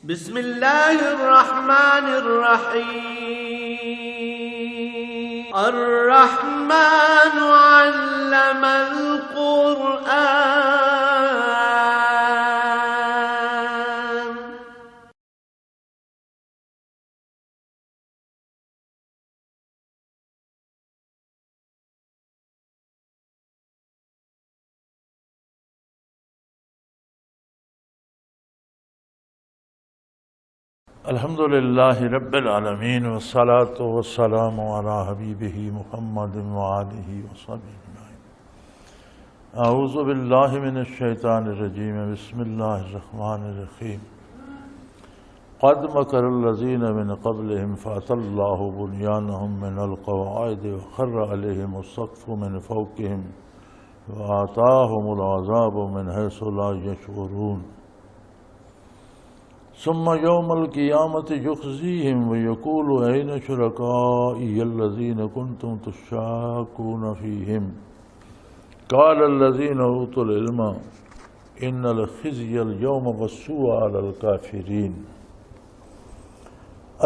بسم اللہ الرحمن الرحیم الرحمن علم القرآن الحمد للہ رب العالمین والصلاة والسلام علی حبیبہ محمد وآلہ وصحبہ اجمعین۔ اعوذ باللہ من الشیطان الرجیم، بسم اللہ الرحمن الرحیم۔ قد مکر الذین من قبلہم فأتی اللہ بنیانہم من القواعد وخر علیہم السقف من فوقہم وآتاہم العذاب من حیث لا یشعرون۔ ثم یوم القیامت یخزیہم ویقول این شرکائی الذین کنتم تشاکون فیہم قال الذین اوتوا العلم ان الخزی اليوم والسوء علی الکافرین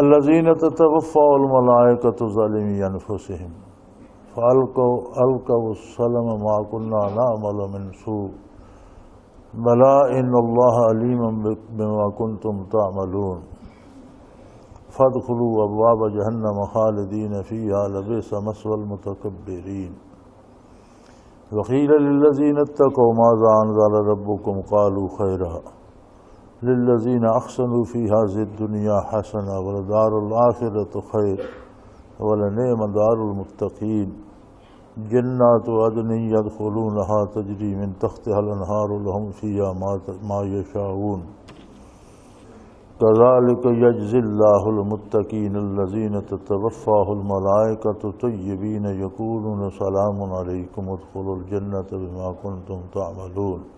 الذین تتوفاهم الملائکۃ ظالمی انفسہم فالقوا السلم ما كنا نعمل من سوء بلا ان اللہ علیم بما کنتم تعملون فادخلوا ابواب جہنم خالدین فیہا لبئس مثوى المتکبرین وقیل للذین اتقوا ماذا انزل ربکم قالوا خیرا للذین احسنوا فی هذه الدنیا حسنہ ولدار الآخرۃ خیر ولنعم دار المتقین جنات عدن يدخلونها تجری من تحتها الانہار لهم فیہا ما یشاءون كذلك یجزی اللہ المتقین الذین تتوفاهم الملائکۃ طیبین یقولون سلام علیکم ادخلوا الجنۃ بما کنتم تعملون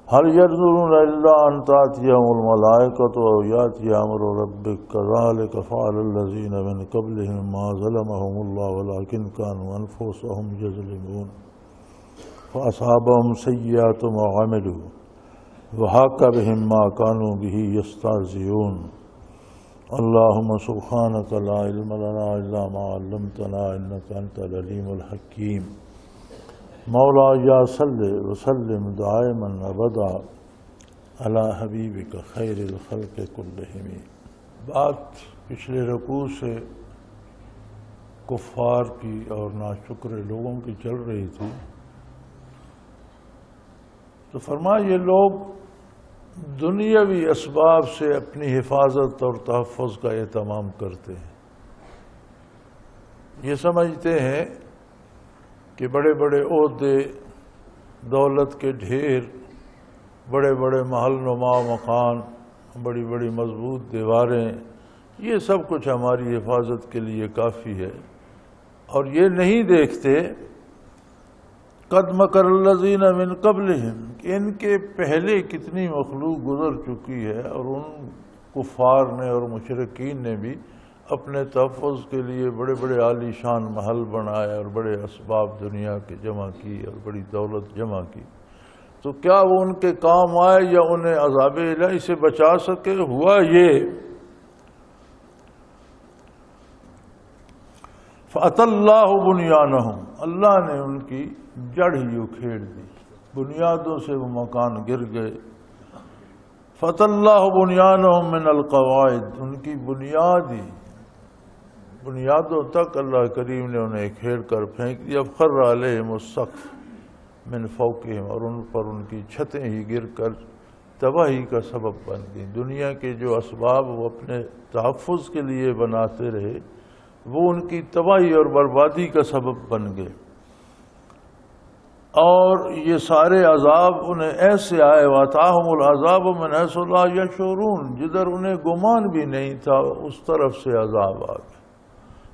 هل ينظرون الا ان تأتيهم الملائکۃ او یأتی امر ربک كذلك فعل الذین من قبلهم ما ظلمهم اللہ ولكن كانوا انفسهم يظلمون فأصابهم سیئات ما عملوا وحاق بهم ما كانوا به يستهزئون اللهم سبحانك لا علم لنا الا ما علمتنا انك انت العلیم الحکیم مولا صلی وسلم دائما ابدا علی حبیبک خیر الخلق کلہم۔ بات پچھلے رکوع سے کفار کی اور ناشکر لوگوں کی چل رہی تھی، تو فرمایا یہ لوگ دنیاوی اسباب سے اپنی حفاظت اور تحفظ کا اہتمام کرتے ہیں۔ یہ سمجھتے ہیں کہ بڑے بڑے عہدے، دولت کے ڈھیر، بڑے بڑے محل نما مکان، بڑی بڑی مضبوط دیواریں، یہ سب کچھ ہماری حفاظت کے لیے کافی ہے، اور یہ نہیں دیکھتے قد مکر الذین من قبلہم کہ ان کے پہلے کتنی مخلوق گزر چکی ہے، اور ان کفار نے اور مشرکین نے بھی اپنے تحفظ کے لیے بڑے بڑے عالی شان محل بنائے اور بڑے اسباب دنیا کے جمع کی اور بڑی دولت جمع کی، تو کیا وہ ان کے کام آئے یا انہیں عذاب الہی سے بچا سکے؟ ہوا یہ فَأَتَى اللَّهُ بُنْيَانَهُمْ، اللہ نے ان کی جڑ ہی اکھیڑ دی، بنیادوں سے وہ مکان گر گئے۔ فَأَتَى اللَّهُ بُنْيَانَهُمْ مِنَ الْقَوَاعِدِ، ان کی بنیادوں تک اللہ کریم نے انہیں کھیڑ کر پھینک دیا۔ خر علیہم السقف من فوقہم، اور ان پر ان کی چھتیں ہی گر کر تباہی کا سبب بن گئی۔ دنیا کے جو اسباب وہ اپنے تحفظ کے لیے بناتے رہے، وہ ان کی تباہی اور بربادی کا سبب بن گئے، اور یہ سارے عذاب انہیں ایسے آئے وَآتَاهُمُ الْعَذَابُ مِنْ حَيْثُ لَا يَشْعُرُونَ، جدھر انہیں گمان بھی نہیں تھا اس طرف سے عذاب آ گیا،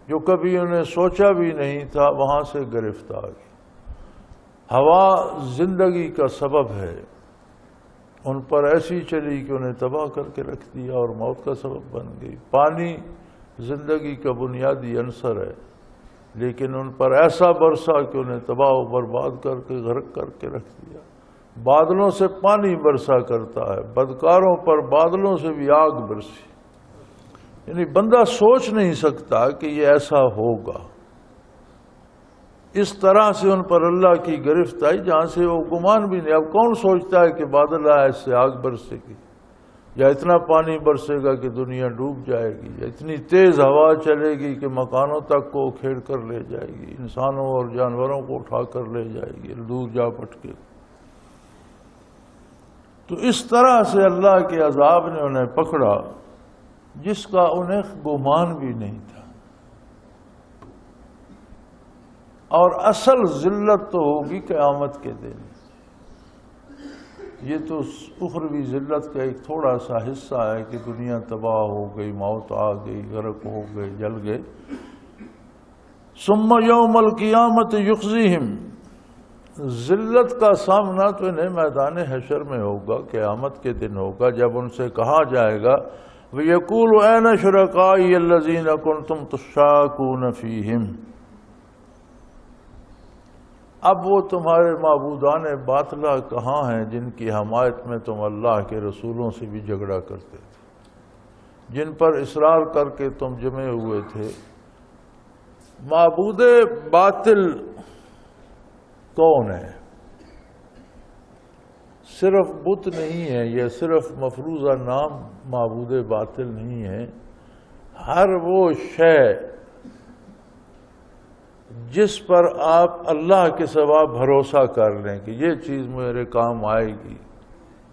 جو کبھی انہیں سوچا بھی نہیں تھا وہاں سے گرفت آ گئی۔ ہوا زندگی کا سبب ہے، ان پر ایسی چلی کہ انہیں تباہ کر کے رکھ دیا اور موت کا سبب بن گئی۔ پانی زندگی کا بنیادی عنصر ہے، لیکن ان پر ایسا برسا کہ انہیں تباہ و برباد کر کے غرق کر کے رکھ دیا۔ بادلوں سے پانی برسا کرتا ہے، بدکاروں پر بادلوں سے بھی آگ برسی۔ یعنی بندہ سوچ نہیں سکتا کہ یہ ایسا ہوگا۔ اس طرح سے ان پر اللہ کی گرفت آئی جہاں سے وہ گمان بھی نہیں۔ اب کون سوچتا ہے کہ بادل آیا اس سے آگ برسے گی، یا اتنا پانی برسے گا کہ دنیا ڈوب جائے گی، یا اتنی تیز ہوا چلے گی کہ مکانوں تک کو کھیڑ کر لے جائے گی، انسانوں اور جانوروں کو اٹھا کر لے جائے گی، دور جا پٹکے۔ تو اس طرح سے اللہ کے عذاب نے انہیں پکڑا جس کا انہیں گمان بھی نہیں تھا۔ اور اصل ذلت تو ہوگی قیامت کے دن۔ یہ تو اخروی ذلت کا ایک تھوڑا سا حصہ ہے کہ دنیا تباہ ہو گئی، موت آ گئی، غرق ہو گئے، جل گئے۔ ثم یوم القیامت یخزیہم، ذلت کا سامنا تو انہیں میدان حشر میں ہوگا، قیامت کے دن ہوگا، جب ان سے کہا جائے گا وَيَقُولُ أَيْنَ شُرَكَائِيَ الَّذِينَ كُنْتُمْ تُشَاكُونَ فِيهِمْ، اب وہ تمہارے معبودان باطلہ کہاں ہیں جن کی حمایت میں تم اللہ کے رسولوں سے بھی جھگڑا کرتے تھے، جن پر اصرار کر کے تم جمے ہوئے تھے۔ معبود باطل کون ہے؟ صرف بت نہیں ہے، یہ صرف مفروضہ نام معبود باطل نہیں ہے۔ ہر وہ شے جس پر آپ اللہ کے سوا بھروسہ کر لیں کہ یہ چیز میرے کام آئے گی،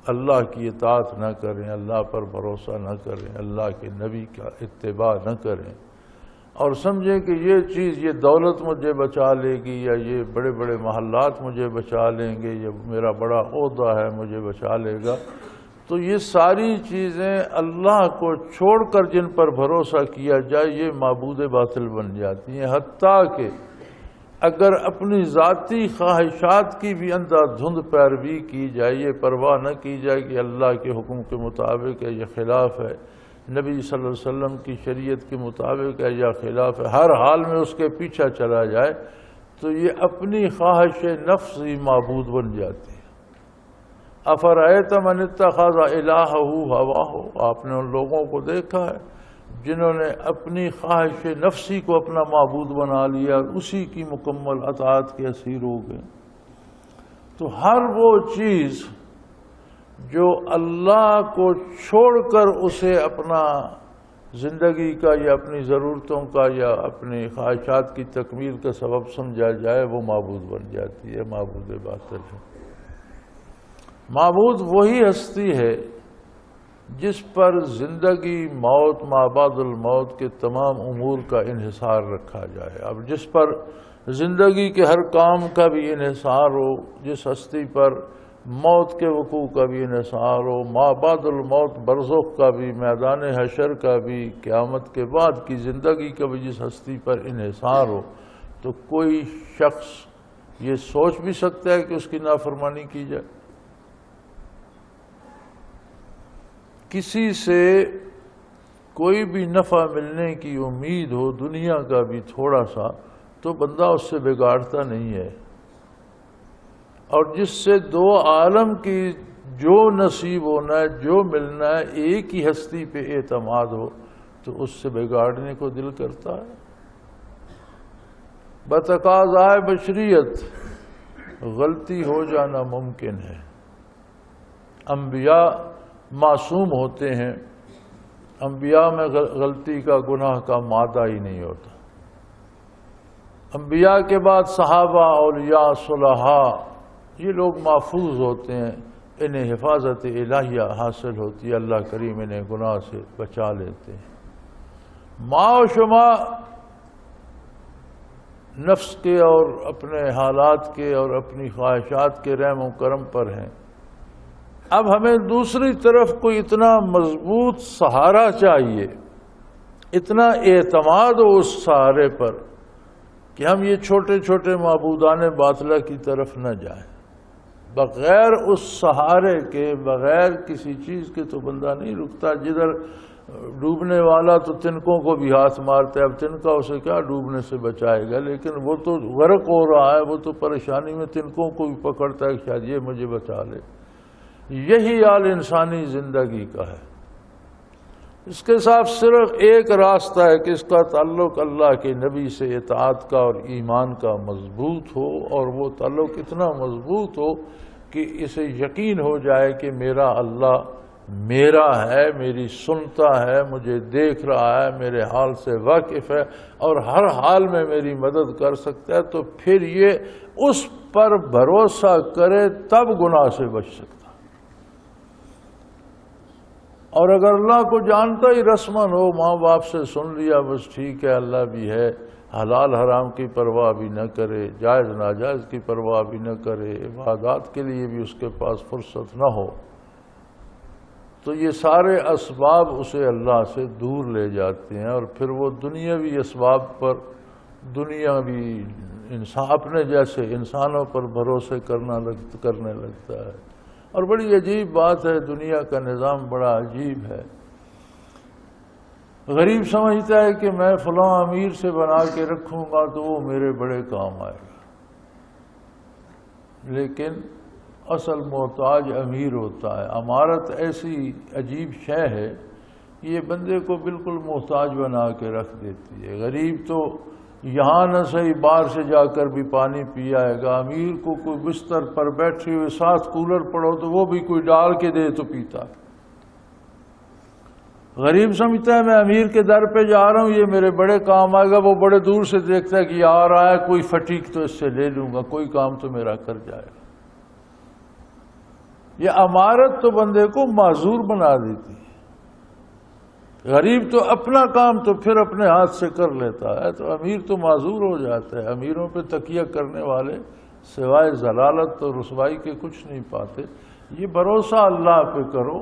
اللہ کی اطاعت نہ کریں، اللہ پر بھروسہ نہ کریں، اللہ کے نبی کا اتباع نہ کریں، اور سمجھیں کہ یہ چیز، یہ دولت مجھے بچا لے گی، یا یہ بڑے بڑے محلات مجھے بچا لیں گے، یا میرا بڑا عہدہ ہے مجھے بچا لے گا، تو یہ ساری چیزیں اللہ کو چھوڑ کر جن پر بھروسہ کیا جائے یہ معبود باطل بن جاتی ہیں۔ حتیٰ کہ اگر اپنی ذاتی خواہشات کی بھی اندھا دھند پیروی کی جائے، یہ پرواہ نہ کی جائے کہ اللہ کے حکم کے مطابق ہے یا خلاف ہے، نبی صلی اللہ علیہ وسلم کی شریعت کے مطابق ہے یا خلاف ہے، ہر حال میں اس کے پیچھے چلا جائے، تو یہ اپنی خواہش نفس ہی معبود بن جاتی ہے۔ افرأیت من اتخذ الہہ ہواہ، آپ نے ان لوگوں کو دیکھا ہے جنہوں نے اپنی خواہش نفسی کو اپنا معبود بنا لیا اور اسی کی مکمل اطاعت کے اسیر ہو گئے۔ تو ہر وہ چیز جو اللہ کو چھوڑ کر اسے اپنا زندگی کا یا اپنی ضرورتوں کا یا اپنی خواہشات کی تکمیل کا سبب سمجھا جائے، وہ معبود بن جاتی ہے، معبود باطل ہے۔ معبود وہی ہستی ہے جس پر زندگی، موت، ما بعد الموت کے تمام امور کا انحصار رکھا جائے۔ اب جس پر زندگی کے ہر کام کا بھی انحصار ہو، جس ہستی پر موت کے وقوع کا بھی انحصار ہو، ما بعد الموت برزخ کا بھی، میدان حشر کا بھی، قیامت کے بعد کی زندگی کا بھی جس ہستی پر انحصار ہو، تو کوئی شخص یہ سوچ بھی سکتا ہے کہ اس کی نافرمانی کی جائے؟ کسی سے کوئی بھی نفع ملنے کی امید ہو، دنیا کا بھی تھوڑا سا، تو بندہ اس سے بگاڑتا نہیں ہے، اور جس سے دو عالم کی جو نصیب ہونا ہے، جو ملنا ہے، ایک ہی ہستی پہ اعتماد ہو، تو اس سے بگاڑنے کو دل کرتا ہے۔ بتقاضائے بشریت غلطی ہو جانا ممکن ہے۔ انبیاء معصوم ہوتے ہیں، انبیاء میں غلطی کا، گناہ کا مادہ ہی نہیں ہوتا۔ انبیاء کے بعد صحابہ، اولیاء، صلحاء، یہ لوگ محفوظ ہوتے ہیں، انہیں حفاظت الہیہ حاصل ہوتی ہے، اللہ کریم انہیں گناہ سے بچا لیتے ہیں۔ ماں و شما نفس کے اور اپنے حالات کے اور اپنی خواہشات کے رحم و کرم پر ہیں۔ اب ہمیں دوسری طرف کوئی اتنا مضبوط سہارا چاہیے، اتنا اعتماد ہو اس سہارے پر کہ ہم یہ چھوٹے چھوٹے معبودان باطلہ کی طرف نہ جائیں۔ بغیر اس سہارے کے، بغیر کسی چیز کے تو بندہ نہیں رکتا۔ جدھر ڈوبنے والا تو تنکوں کو بھی ہاتھ مارتا ہے، اب تنکا اسے کیا ڈوبنے سے بچائے گا، لیکن وہ تو غرق ہو رہا ہے، وہ تو پریشانی میں تنکوں کو بھی پکڑتا ہے کہ شاید یہ مجھے بچا لے۔ یہی حال انسانی زندگی کا ہے۔ اس کے ساتھ صرف ایک راستہ ہے کہ اس کا تعلق اللہ کے نبی سے اطاعت کا اور ایمان کا مضبوط ہو، اور وہ تعلق اتنا مضبوط ہو کہ اسے یقین ہو جائے کہ میرا اللہ میرا ہے، میری سنتا ہے، مجھے دیکھ رہا ہے، میرے حال سے واقف ہے اور ہر حال میں میری مدد کر سکتا ہے، تو پھر یہ اس پر بھروسہ کرے تب گناہ سے بچ سکتا۔ اور اگر اللہ کو جانتا ہی رسمن ہو، ماں باپ سے سن لیا بس ٹھیک ہے، اللہ بھی ہے، حلال حرام کی پرواہ بھی نہ کرے، جائز ناجائز کی پرواہ بھی نہ کرے، عبادات کے لیے بھی اس کے پاس فرصت نہ ہو، تو یہ سارے اسباب اسے اللہ سے دور لے جاتے ہیں، اور پھر وہ دنیاوی اسباب پر، دنیاوی انسان اپنے جیسے انسانوں پر بھروسے کرنے لگتا ہے۔ اور بڑی عجیب بات ہے، دنیا کا نظام بڑا عجیب ہے۔ غریب سمجھتا ہے کہ میں فلاں امیر سے بنا کے رکھوں گا تو وہ میرے بڑے کام آئے گا، لیکن اصل محتاج امیر ہوتا ہے۔ امارت ایسی عجیب شے ہے، یہ بندے کو بالکل محتاج بنا کے رکھ دیتی ہے۔ غریب تو یہاں نہ صحیح باہر سے جا کر بھی پانی پی آئے گا، امیر کو کوئی بستر پر بیٹھے ہوئے ساتھ کولر پڑو تو وہ بھی کوئی ڈال کے دے تو پیتا ہے۔ غریب سمجھتا ہے میں امیر کے در پہ جا رہا ہوں، یہ میرے بڑے کام آئے گا، وہ بڑے دور سے دیکھتا ہے کہ یہ آ رہا ہے، کوئی فٹیک تو اس سے لے لوں گا، کوئی کام تو میرا کر جائے گا۔ یہ امارت تو بندے کو معذور بنا دیتی ہے۔ غریب تو اپنا کام تو پھر اپنے ہاتھ سے کر لیتا ہے، تو امیر تو معذور ہو جاتا ہے۔ امیروں پہ تکیہ کرنے والے سوائے ضلالت اور رسوائی کے کچھ نہیں پاتے۔ یہ بھروسہ اللہ پہ کرو۔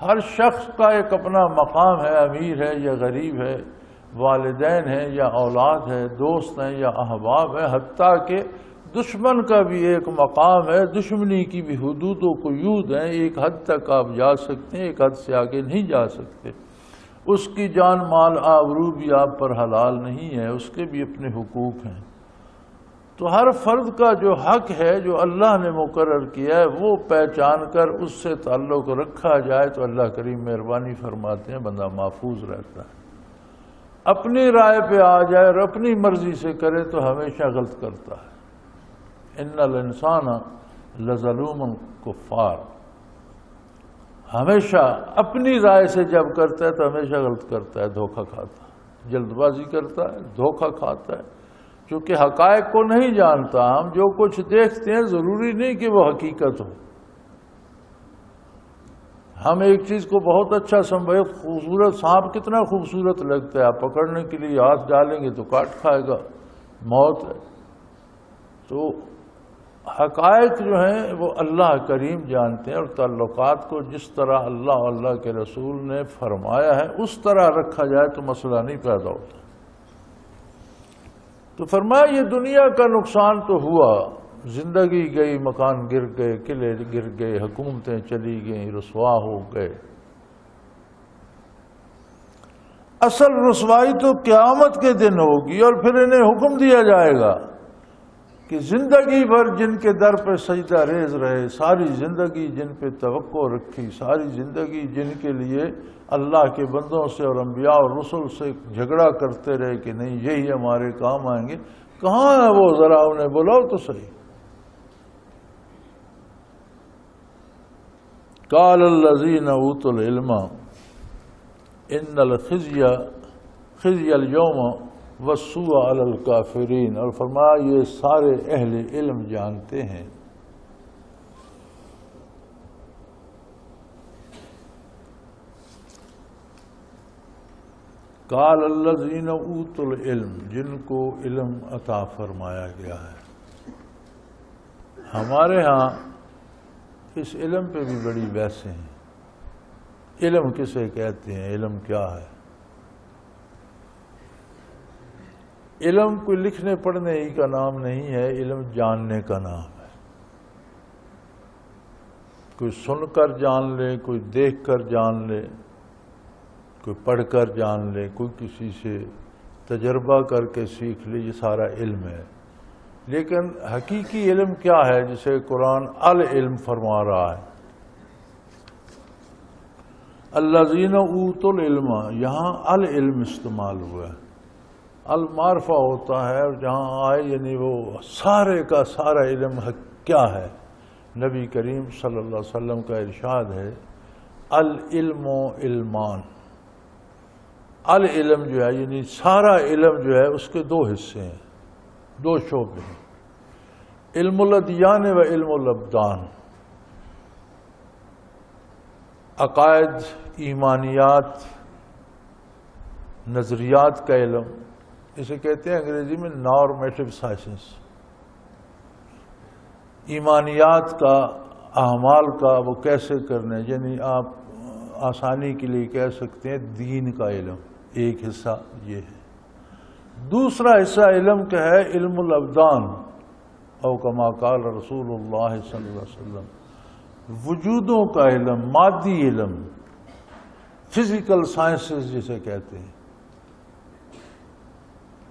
ہر شخص کا ایک اپنا مقام ہے، امیر ہے یا غریب ہے، والدین ہیں یا اولاد ہے، دوست ہیں یا احباب ہیں، حتیٰ کہ دشمن کا بھی ایک مقام ہے، دشمنی کی بھی حدود و قیود ہیں۔ ایک حد تک آپ جا سکتے ہیں، ایک حد سے آگے نہیں جا سکتے۔ اس کی جان مال آبرو بھی آپ پر حلال نہیں ہے، اس کے بھی اپنے حقوق ہیں۔ تو ہر فرد کا جو حق ہے، جو اللہ نے مقرر کیا ہے، وہ پہچان کر اس سے تعلق رکھا جائے تو اللہ کریم مہربانی فرماتے ہیں، بندہ محفوظ رہتا ہے۔ اپنی رائے پہ آ جائے اور اپنی مرضی سے کرے تو ہمیشہ غلط کرتا ہے۔ ان الانسان لظلوم کفار، ہمیشہ اپنی رائے سے جب کرتا ہے تو ہمیشہ غلط کرتا ہے، دھوکہ کھاتا ہے، جلد بازی کرتا ہے، دھوکہ کھاتا ہے، کیونکہ حقائق کو نہیں جانتا۔ ہم جو کچھ دیکھتے ہیں ضروری نہیں کہ وہ حقیقت ہو۔ ہم ایک چیز کو بہت اچھا سمجھے، خوبصورت سانپ کتنا خوبصورت لگتا ہے، آپ پکڑنے کے لیے ہاتھ ڈالیں گے تو کاٹ کھائے گا، موت ہے۔ تو حقائق جو ہیں وہ اللہ کریم جانتے ہیں، اور تعلقات کو جس طرح اللہ اور اللہ کے رسول نے فرمایا ہے اس طرح رکھا جائے تو مسئلہ نہیں پیدا ہوتا۔ تو فرمایا یہ دنیا کا نقصان تو ہوا، زندگی گئی، مکان گر گئے، قلعے گر گئے، حکومتیں چلی گئیں، رسوا ہو گئے۔ اصل رسوائی تو قیامت کے دن ہوگی، اور پھر انہیں حکم دیا جائے گا کہ زندگی بھر جن کے در پہ سجدہ ریز رہے، ساری زندگی جن پہ توقع رکھی، ساری زندگی جن کے لیے اللہ کے بندوں سے اور انبیاء اور رسل سے جھگڑا کرتے رہے کہ نہیں یہی ہمارے کام آئیں گے، کہاں ہے وہ؟ ذرا انہیں بلاؤ تو صحیح۔ قال الذین اوتوا العلم ان الخزي اليوم والسوء علی الکافرین، اور فرمایا یہ سارے اہل علم جانتے ہیں قال الذین اوتوا العلم، جن کو علم عطا فرمایا گیا ہے۔ ہمارے ہاں اس علم پہ بھی بڑی بحثیں ہیں۔ علم کسے کہتے ہیں؟ علم کیا ہے؟ علم کوئی لکھنے پڑھنے ہی کا نام نہیں ہے، علم جاننے کا نام ہے۔ کوئی سن کر جان لے، کوئی دیکھ کر جان لے، کوئی پڑھ کر جان لے، کوئی کسی سے تجربہ کر کے سیکھ لے، یہ سارا علم ہے۔ لیکن حقیقی علم کیا ہے جسے قرآن العلم فرما رہا ہے؟ الذین اوتوا العلم، یہاں العلم استعمال ہوا ہے۔ المعرفہ ہوتا ہے اور جہاں آئے یعنی وہ سارے کا سارا علم کیا ہے؟ نبی کریم صلی اللہ علیہ وسلم کا ارشاد ہے العلم علمان۔ العلم جو ہے یعنی سارا علم جو ہے اس کے دو حصے ہیں، دو شعبے ہیں، علم الادیان و علم الابدان۔ عقائد، ایمانیات، نظریات کا علم، اسے کہتے ہیں انگریزی میں نارمیٹو سائنس۔ ایمانیات کا، اعمال کا وہ کیسے کرنے، یعنی آپ آسانی کے لیے کہہ سکتے ہیں دین کا علم، ایک حصہ یہ ہے۔ دوسرا حصہ علم کا ہے علم الابدان، او کما قال رسول اللہ صلی اللہ علیہ وسلم، وجودوں کا علم، مادی علم، فزیکل سائنسز جسے کہتے ہیں۔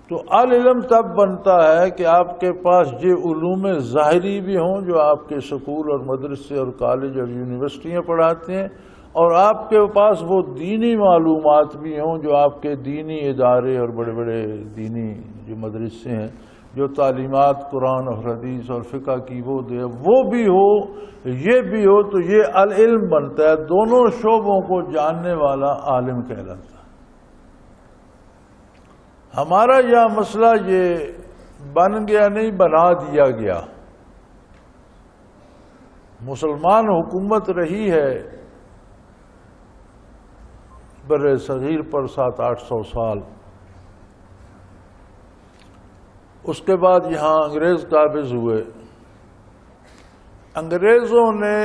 تو العلم تب بنتا ہے کہ آپ کے پاس یہ علوم ظاہری بھی ہوں جو آپ کے سکول اور مدرسے اور کالج اور یونیورسٹیاں پڑھاتے ہیں، اور آپ کے پاس وہ دینی معلومات بھی ہوں جو آپ کے دینی ادارے اور بڑے بڑے دینی جو مدرسے ہیں جو تعلیمات قرآن اور حدیث اور فقہ کی وہ دے، وہ بھی ہو، یہ بھی ہو، تو یہ العلم بنتا ہے۔ دونوں شعبوں کو جاننے والا عالم کہلاتا ہے۔ ہمارا یہ مسئلہ یہ بن گیا نہیں، بنا دیا گیا۔ مسلمان حکومت رہی ہے بر صغیر پر 700-800 سال، اس کے بعد یہاں انگریز قابض ہوئے۔ انگریزوں نے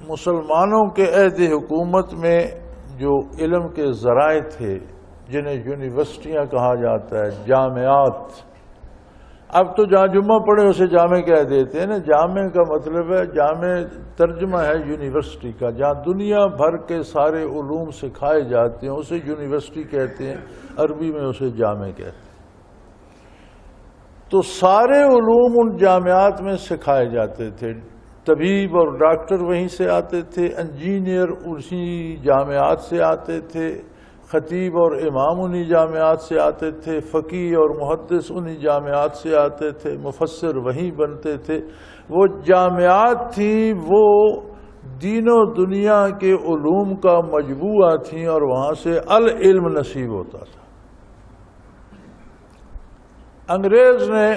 مسلمانوں کے عہد حکومت میں جو علم کے ذرائع تھے، جنہیں یونیورسٹیاں کہا جاتا ہے، جامعات، اب تو جہاں جمعہ پڑھے اسے جامع کہہ دیتے ہیں نا، جامع کا مطلب ہے، جامع ترجمہ ہے یونیورسٹی کا، جہاں دنیا بھر کے سارے علوم سکھائے جاتے ہیں اسے یونیورسٹی کہتے ہیں، عربی میں اسے جامع کہتے ہیں۔ تو سارے علوم ان جامعات میں سکھائے جاتے تھے، طبیب اور ڈاکٹر وہیں سے آتے تھے، انجینئر اسی جامعات سے آتے تھے، خطیب اور امام انہی جامعات سے آتے تھے، فقیہ اور محدث انہی جامعات سے آتے تھے، مفسر وہیں بنتے تھے۔ وہ جامعات تھیں، وہ دین و دنیا کے علوم کا مجموعہ تھیں، اور وہاں سے العلم نصیب ہوتا تھا۔ انگریز نے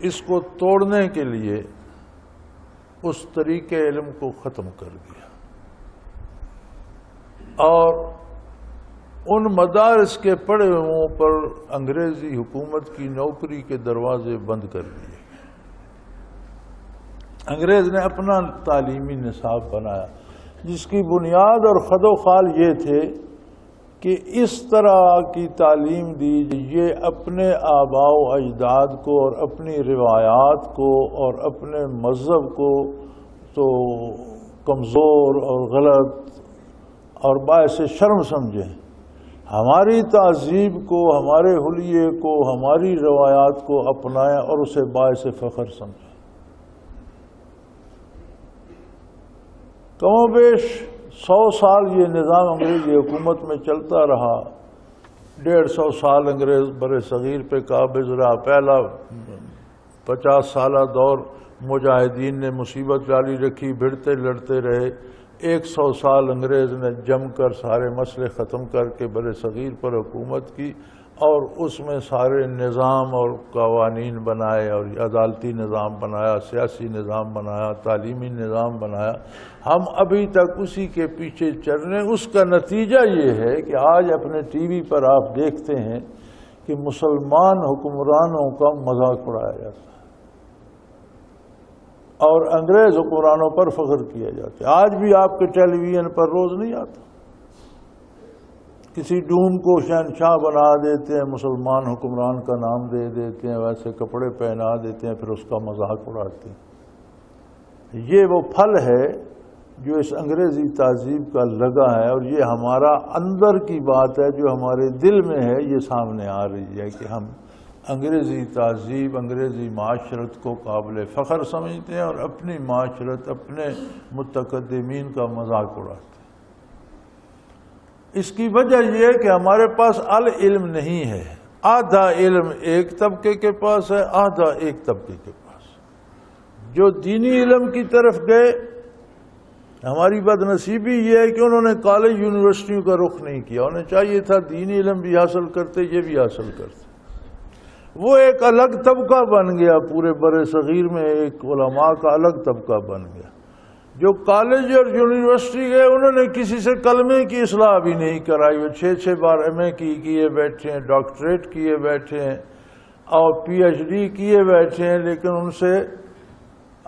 اس کو توڑنے کے لیے اس طریقے علم کو ختم کر دیا اور ان مدارس کے پڑھے ہوئوں پر انگریزی حکومت کی نوکری کے دروازے بند کر دیے۔ انگریز نے اپنا تعلیمی نصاب بنایا جس کی بنیاد اور خد و خال یہ تھے کہ اس طرح کی تعلیم دی یہ اپنے آباء و اجداد کو اور اپنی روایات کو اور اپنے مذہب کو تو کمزور اور غلط اور باعث شرم سمجھیں، ہماری تہذیب کو، ہمارے حلیے کو، ہماری روایات کو اپنائیں اور اسے باعث فخر سمجھیں۔ کم و بیش 100 سال یہ نظام انگریزی حکومت میں چلتا رہا، 150 سال انگریز بر صغیر پہ قابض رہا۔ پہلا 50 سالہ دور مجاہدین نے مصیبت ڈالی رکھی، بھڑتے لڑتے رہے۔ 100 سال انگریز نے جم کر سارے مسئلے ختم کر کے بر صغیر پر حکومت کی اور اس میں سارے نظام اور قوانین بنائے اور عدالتی نظام بنایا، سیاسی نظام بنایا، تعلیمی نظام بنایا۔ ہم ابھی تک اسی کے پیچھے چل رہے ہیں۔ اس کا نتیجہ یہ ہے کہ آج اپنے ٹی وی پر آپ دیکھتے ہیں کہ مسلمان حکمرانوں کا مذاق اڑایا جاتا ہے اور انگریز حکمرانوں پر فخر کیا جاتا ہے۔ آج بھی آپ کے ٹیلی ویژن پر روز نہیں آتا، کسی ڈوم کو شہنشاہ بنا دیتے ہیں، مسلمان حکمران کا نام دے دیتے ہیں، ویسے کپڑے پہنا دیتے ہیں، پھر اس کا مذاق اڑاتے ہیں۔ یہ وہ پھل ہے جو اس انگریزی تہذیب کا لگا ہے، اور یہ ہمارا اندر کی بات ہے جو ہمارے دل میں ہے، یہ سامنے آ رہی ہے کہ ہم انگریزی تہذیب، انگریزی معاشرت کو قابل فخر سمجھتے ہیں اور اپنی معاشرت، اپنے متقدمین کا مذاق اڑاتے ہیں۔ اس کی وجہ یہ ہے کہ ہمارے پاس العلم نہیں ہے، آدھا علم ایک طبقے کے پاس ہے، آدھا ایک طبقے کے پاس۔ جو دینی علم کی طرف گئے، ہماری بد نصیبی یہ ہے کہ انہوں نے کالج یونیورسٹیوں کا رخ نہیں کیا، انہیں چاہیے تھا دینی علم بھی حاصل کرتے، یہ بھی حاصل کرتے۔ وہ ایک الگ طبقہ بن گیا، پورے بر صغیر میں ایک علماء کا الگ طبقہ بن گیا۔ جو کالج اور یونیورسٹی گئے، انہوں نے کسی سے کلمے کی اصلاح بھی نہیں کرائی، وہ 6 بار MA کیے بیٹھے ہیں، ڈاکٹریٹ کیے بیٹھے ہیں اور PhD کیے بیٹھے ہیں، لیکن ان سے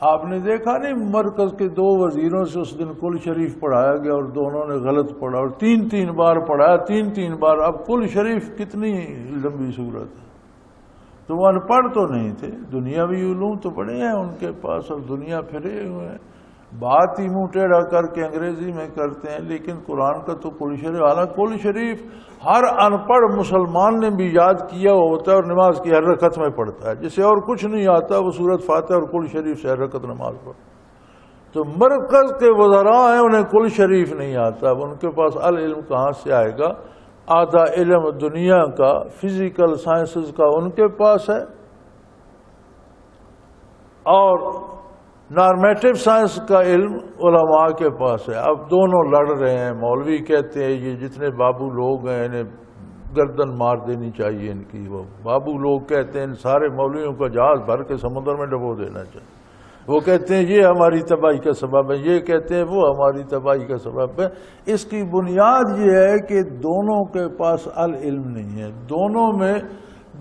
آپ نے دیکھا نہیں، مرکز کے 2 وزیروں سے اس دن کل شریف پڑھایا گیا اور دونوں نے غلط پڑھا، اور 3 بار پڑھایا، 3 بار۔ اب کل شریف کتنی لمبی صورت ہے، تو وہ ان پڑھ تو نہیں تھے، دنیاوی علوم تو بڑے ہیں ان کے پاس اور دنیا پھرے ہوئے ہیں، بات ہی منہ ٹیڑھا کر کے انگریزی میں کرتے ہیں، لیکن قرآن کا تو کل شریف، حالانکہ کل شریف ہر ان پڑھ مسلمان نے بھی یاد کیا ہوتا ہے اور نماز کی ہر رکعت میں پڑھتا ہے، جسے اور کچھ نہیں آتا وہ سورۃ فاتحہ اور کل شریف سے ہر رکعت نماز پڑھتا۔ تو مرکز کے وزراء ہیں، انہیں کل شریف نہیں آتا، اب ان کے پاس العلم کہاں سے آئے گا؟ آدھا علم دنیا کا، فزیکل سائنسز کا ان کے پاس ہے، اور نارمیٹو سائنس کا علم علماء کے پاس ہے۔ اب دونوں لڑ رہے ہیں، مولوی کہتے ہیں یہ جتنے بابو لوگ ہیں انہیں گردن مار دینی چاہیے ان کی، وہ بابو لوگ کہتے ہیں ان سارے مولویوں کا جہاز بھر کے سمندر میں ڈبو دینا چاہیے، وہ کہتے ہیں یہ ہماری تباہی کا سبب ہے، یہ کہتے ہیں وہ ہماری تباہی کا سبب ہے۔ اس کی بنیاد یہ ہے کہ دونوں کے پاس العلم نہیں ہے۔ دونوں میں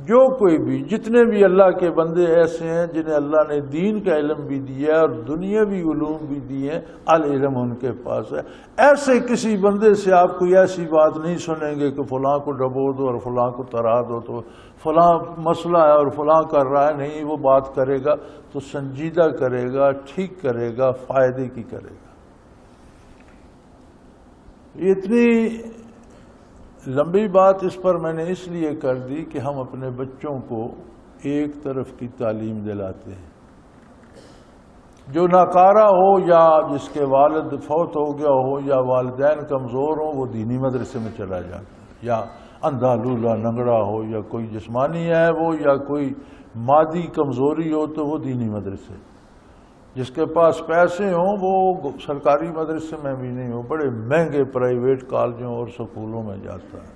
جو کوئی بھی، جتنے بھی اللہ کے بندے ایسے ہیں جنہیں اللہ نے دین کا علم بھی دیا ہے اور دنیاوی علوم بھی دیے ہیں، العلم ان کے پاس ہے۔ ایسے کسی بندے سے آپ کوئی ایسی بات نہیں سنیں گے کہ فلاں کو ڈبو دو اور فلاں کو ترا دو تو فلاں مسئلہ ہے اور فلاں کر رہا ہے، نہیں، وہ بات کرے گا تو سنجیدہ کرے گا، ٹھیک کرے گا، فائدے کی کرے گا۔ اتنی لمبی بات اس پر میں نے اس لیے کر دی کہ ہم اپنے بچوں کو ایک طرف کی تعلیم دلاتے ہیں۔ جو ناکارہ ہو یا جس کے والد فوت ہو گیا ہو یا والدین کمزور ہوں، وہ دینی مدرسے میں چلا جاتا ہے، یا اندھا لولا لنگڑا ہو یا کوئی جسمانی ہے وہ یا کوئی مادی کمزوری ہو تو وہ دینی مدرسے، جس کے پاس پیسے ہوں وہ سرکاری مدرسے میں بھی نہیں ہو، بڑے مہنگے پرائیویٹ کالجوں اور سکولوں میں جاتا ہے۔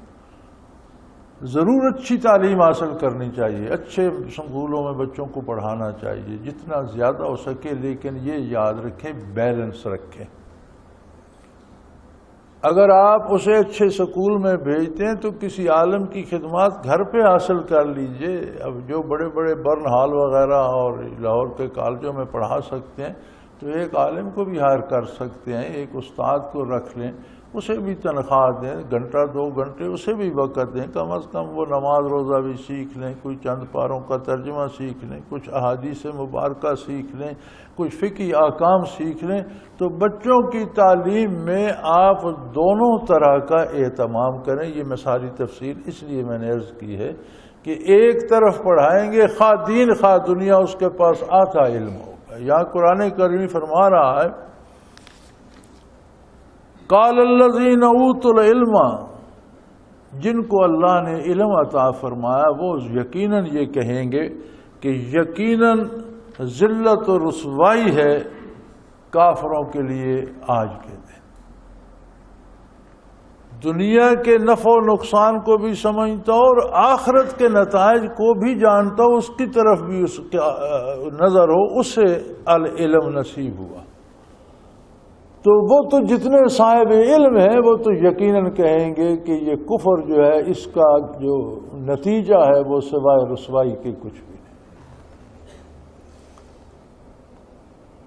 ضرور اچھی تعلیم حاصل کرنی چاہیے، اچھے سکولوں میں بچوں کو پڑھانا چاہیے جتنا زیادہ ہو سکے، لیکن یہ یاد رکھیں بیلنس رکھیں۔ اگر آپ اسے اچھے سکول میں بھیجتے ہیں تو کسی عالم کی خدمات گھر پہ حاصل کر لیجئے۔ اب جو بڑے بڑے برن ہال وغیرہ اور لاہور کے کالجوں میں پڑھا سکتے ہیں تو ایک عالم کو بھی ہائر کر سکتے ہیں، ایک استاد کو رکھ لیں، اسے بھی تنخواہ دیں، گھنٹہ 2 گھنٹے اسے بھی وقت دیں، کم از کم وہ نماز روزہ بھی سیکھ لیں، کوئی چند پاروں کا ترجمہ سیکھ لیں، کچھ احادیث مبارکہ سیکھ لیں، کچھ فقہی احکام سیکھ لیں۔ تو بچوں کی تعلیم میں آپ دونوں طرح کا اہتمام کریں۔ یہ میں ساری تفصیل اس لیے میں نے عرض کی ہے کہ ایک طرف پڑھائیں گے، خواہ دین خواہ دنیا، اس کے پاس آتا علم ہوگا۔ یہاں قرآن کریم فرما رہا ہے قال الذین اوتوا العلم، جن کو اللہ نے علم عطا فرمایا وہ یقیناً یہ کہیں گے کہ یقیناً ذلت و رسوائی ہے کافروں کے لیے آج کے دن۔ دنیا کے نفع و نقصان کو بھی سمجھتا ہو اور آخرت کے نتائج کو بھی جانتا ہو، اس کی طرف بھی اس کا نظر ہو، اسے العلم نصیب ہوا۔ تو وہ تو جتنے صاحب علم ہیں وہ تو یقیناً کہیں گے کہ یہ کفر جو ہے اس کا جو نتیجہ ہے وہ سوائے رسوائی کے کچھ بھی نہیں۔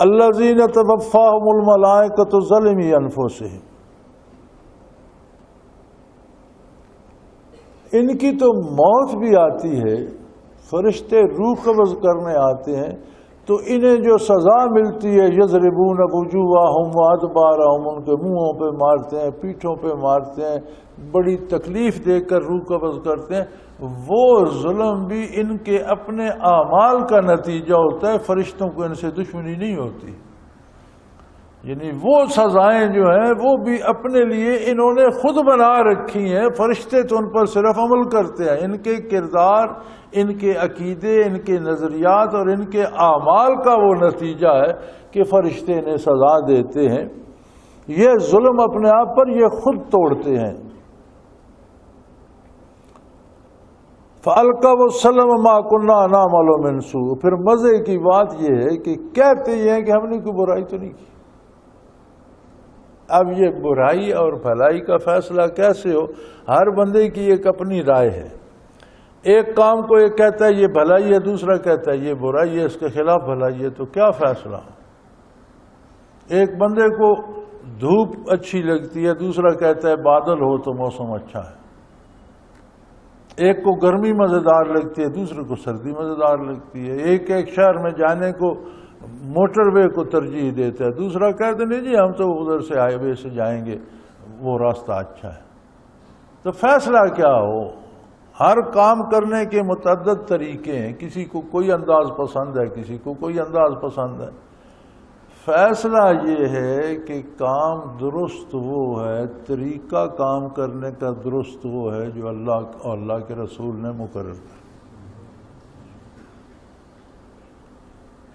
الذین توفاہم الملائکۃ ظالمی انفسہم، ان کی تو موت بھی آتی ہے، فرشتے روح قبض کرنے آتے ہیں، تو انہیں جو سزا ملتی ہے یضربون وجوہہم وادبارہم، ان کے منہوں پہ مارتے ہیں، پیٹھوں پہ مارتے ہیں، بڑی تکلیف دے کر روح قبض کرتے ہیں، وہ ظلم بھی ان کے اپنے اعمال کا نتیجہ ہوتا ہے، فرشتوں کو ان سے دشمنی نہیں ہوتی۔ یعنی وہ سزائیں جو ہیں وہ بھی اپنے لیے انہوں نے خود بنا رکھی ہیں، فرشتے تو ان پر صرف عمل کرتے ہیں، ان کے کردار، ان کے عقیدے، ان کے نظریات اور ان کے اعمال کا وہ نتیجہ ہے کہ فرشتے انہیں سزا دیتے ہیں۔ یہ ظلم اپنے آپ پر یہ خود توڑتے ہیں۔ فَأَلْقَوْا وَسَلَّمَ مَا كُنَّا نَعْمَلُ مِنْ سُوءٍ، پھر مزے کی بات یہ ہے کہ کہتے یہ ہیں کہ ہم نے کوئی برائی تو نہیں کی۔ اب یہ برائی اور بھلائی کا فیصلہ کیسے ہو؟ ہر بندے کی ایک اپنی رائے ہے۔ ایک کام کو ایک کہتا ہے یہ بھلائی ہے، دوسرا کہتا ہے یہ برائی ہے، اس کے خلاف بھلائی ہے، تو کیا فیصلہ ہو؟ ایک بندے کو دھوپ اچھی لگتی ہے، دوسرا کہتا ہے بادل ہو تو موسم اچھا ہے۔ ایک کو گرمی مزیدار لگتی ہے، دوسرے کو سردی مزیدار لگتی ہے۔ ایک شہر میں جانے کو موٹر وے کو ترجیح دیتا ہے، دوسرا کہتے نہیں جی ہم تو ادھر سے ہائی وے سے جائیں گے، وہ راستہ اچھا ہے۔ تو فیصلہ کیا ہو؟ ہر کام کرنے کے متعدد طریقے ہیں، کسی کو کوئی انداز پسند ہے، کسی کو کوئی انداز پسند ہے۔ فیصلہ یہ ہے کہ کام درست وہ ہے، طریقہ کام کرنے کا درست وہ ہے جو اللہ اور اللہ کے رسول نے مقرر کیا۔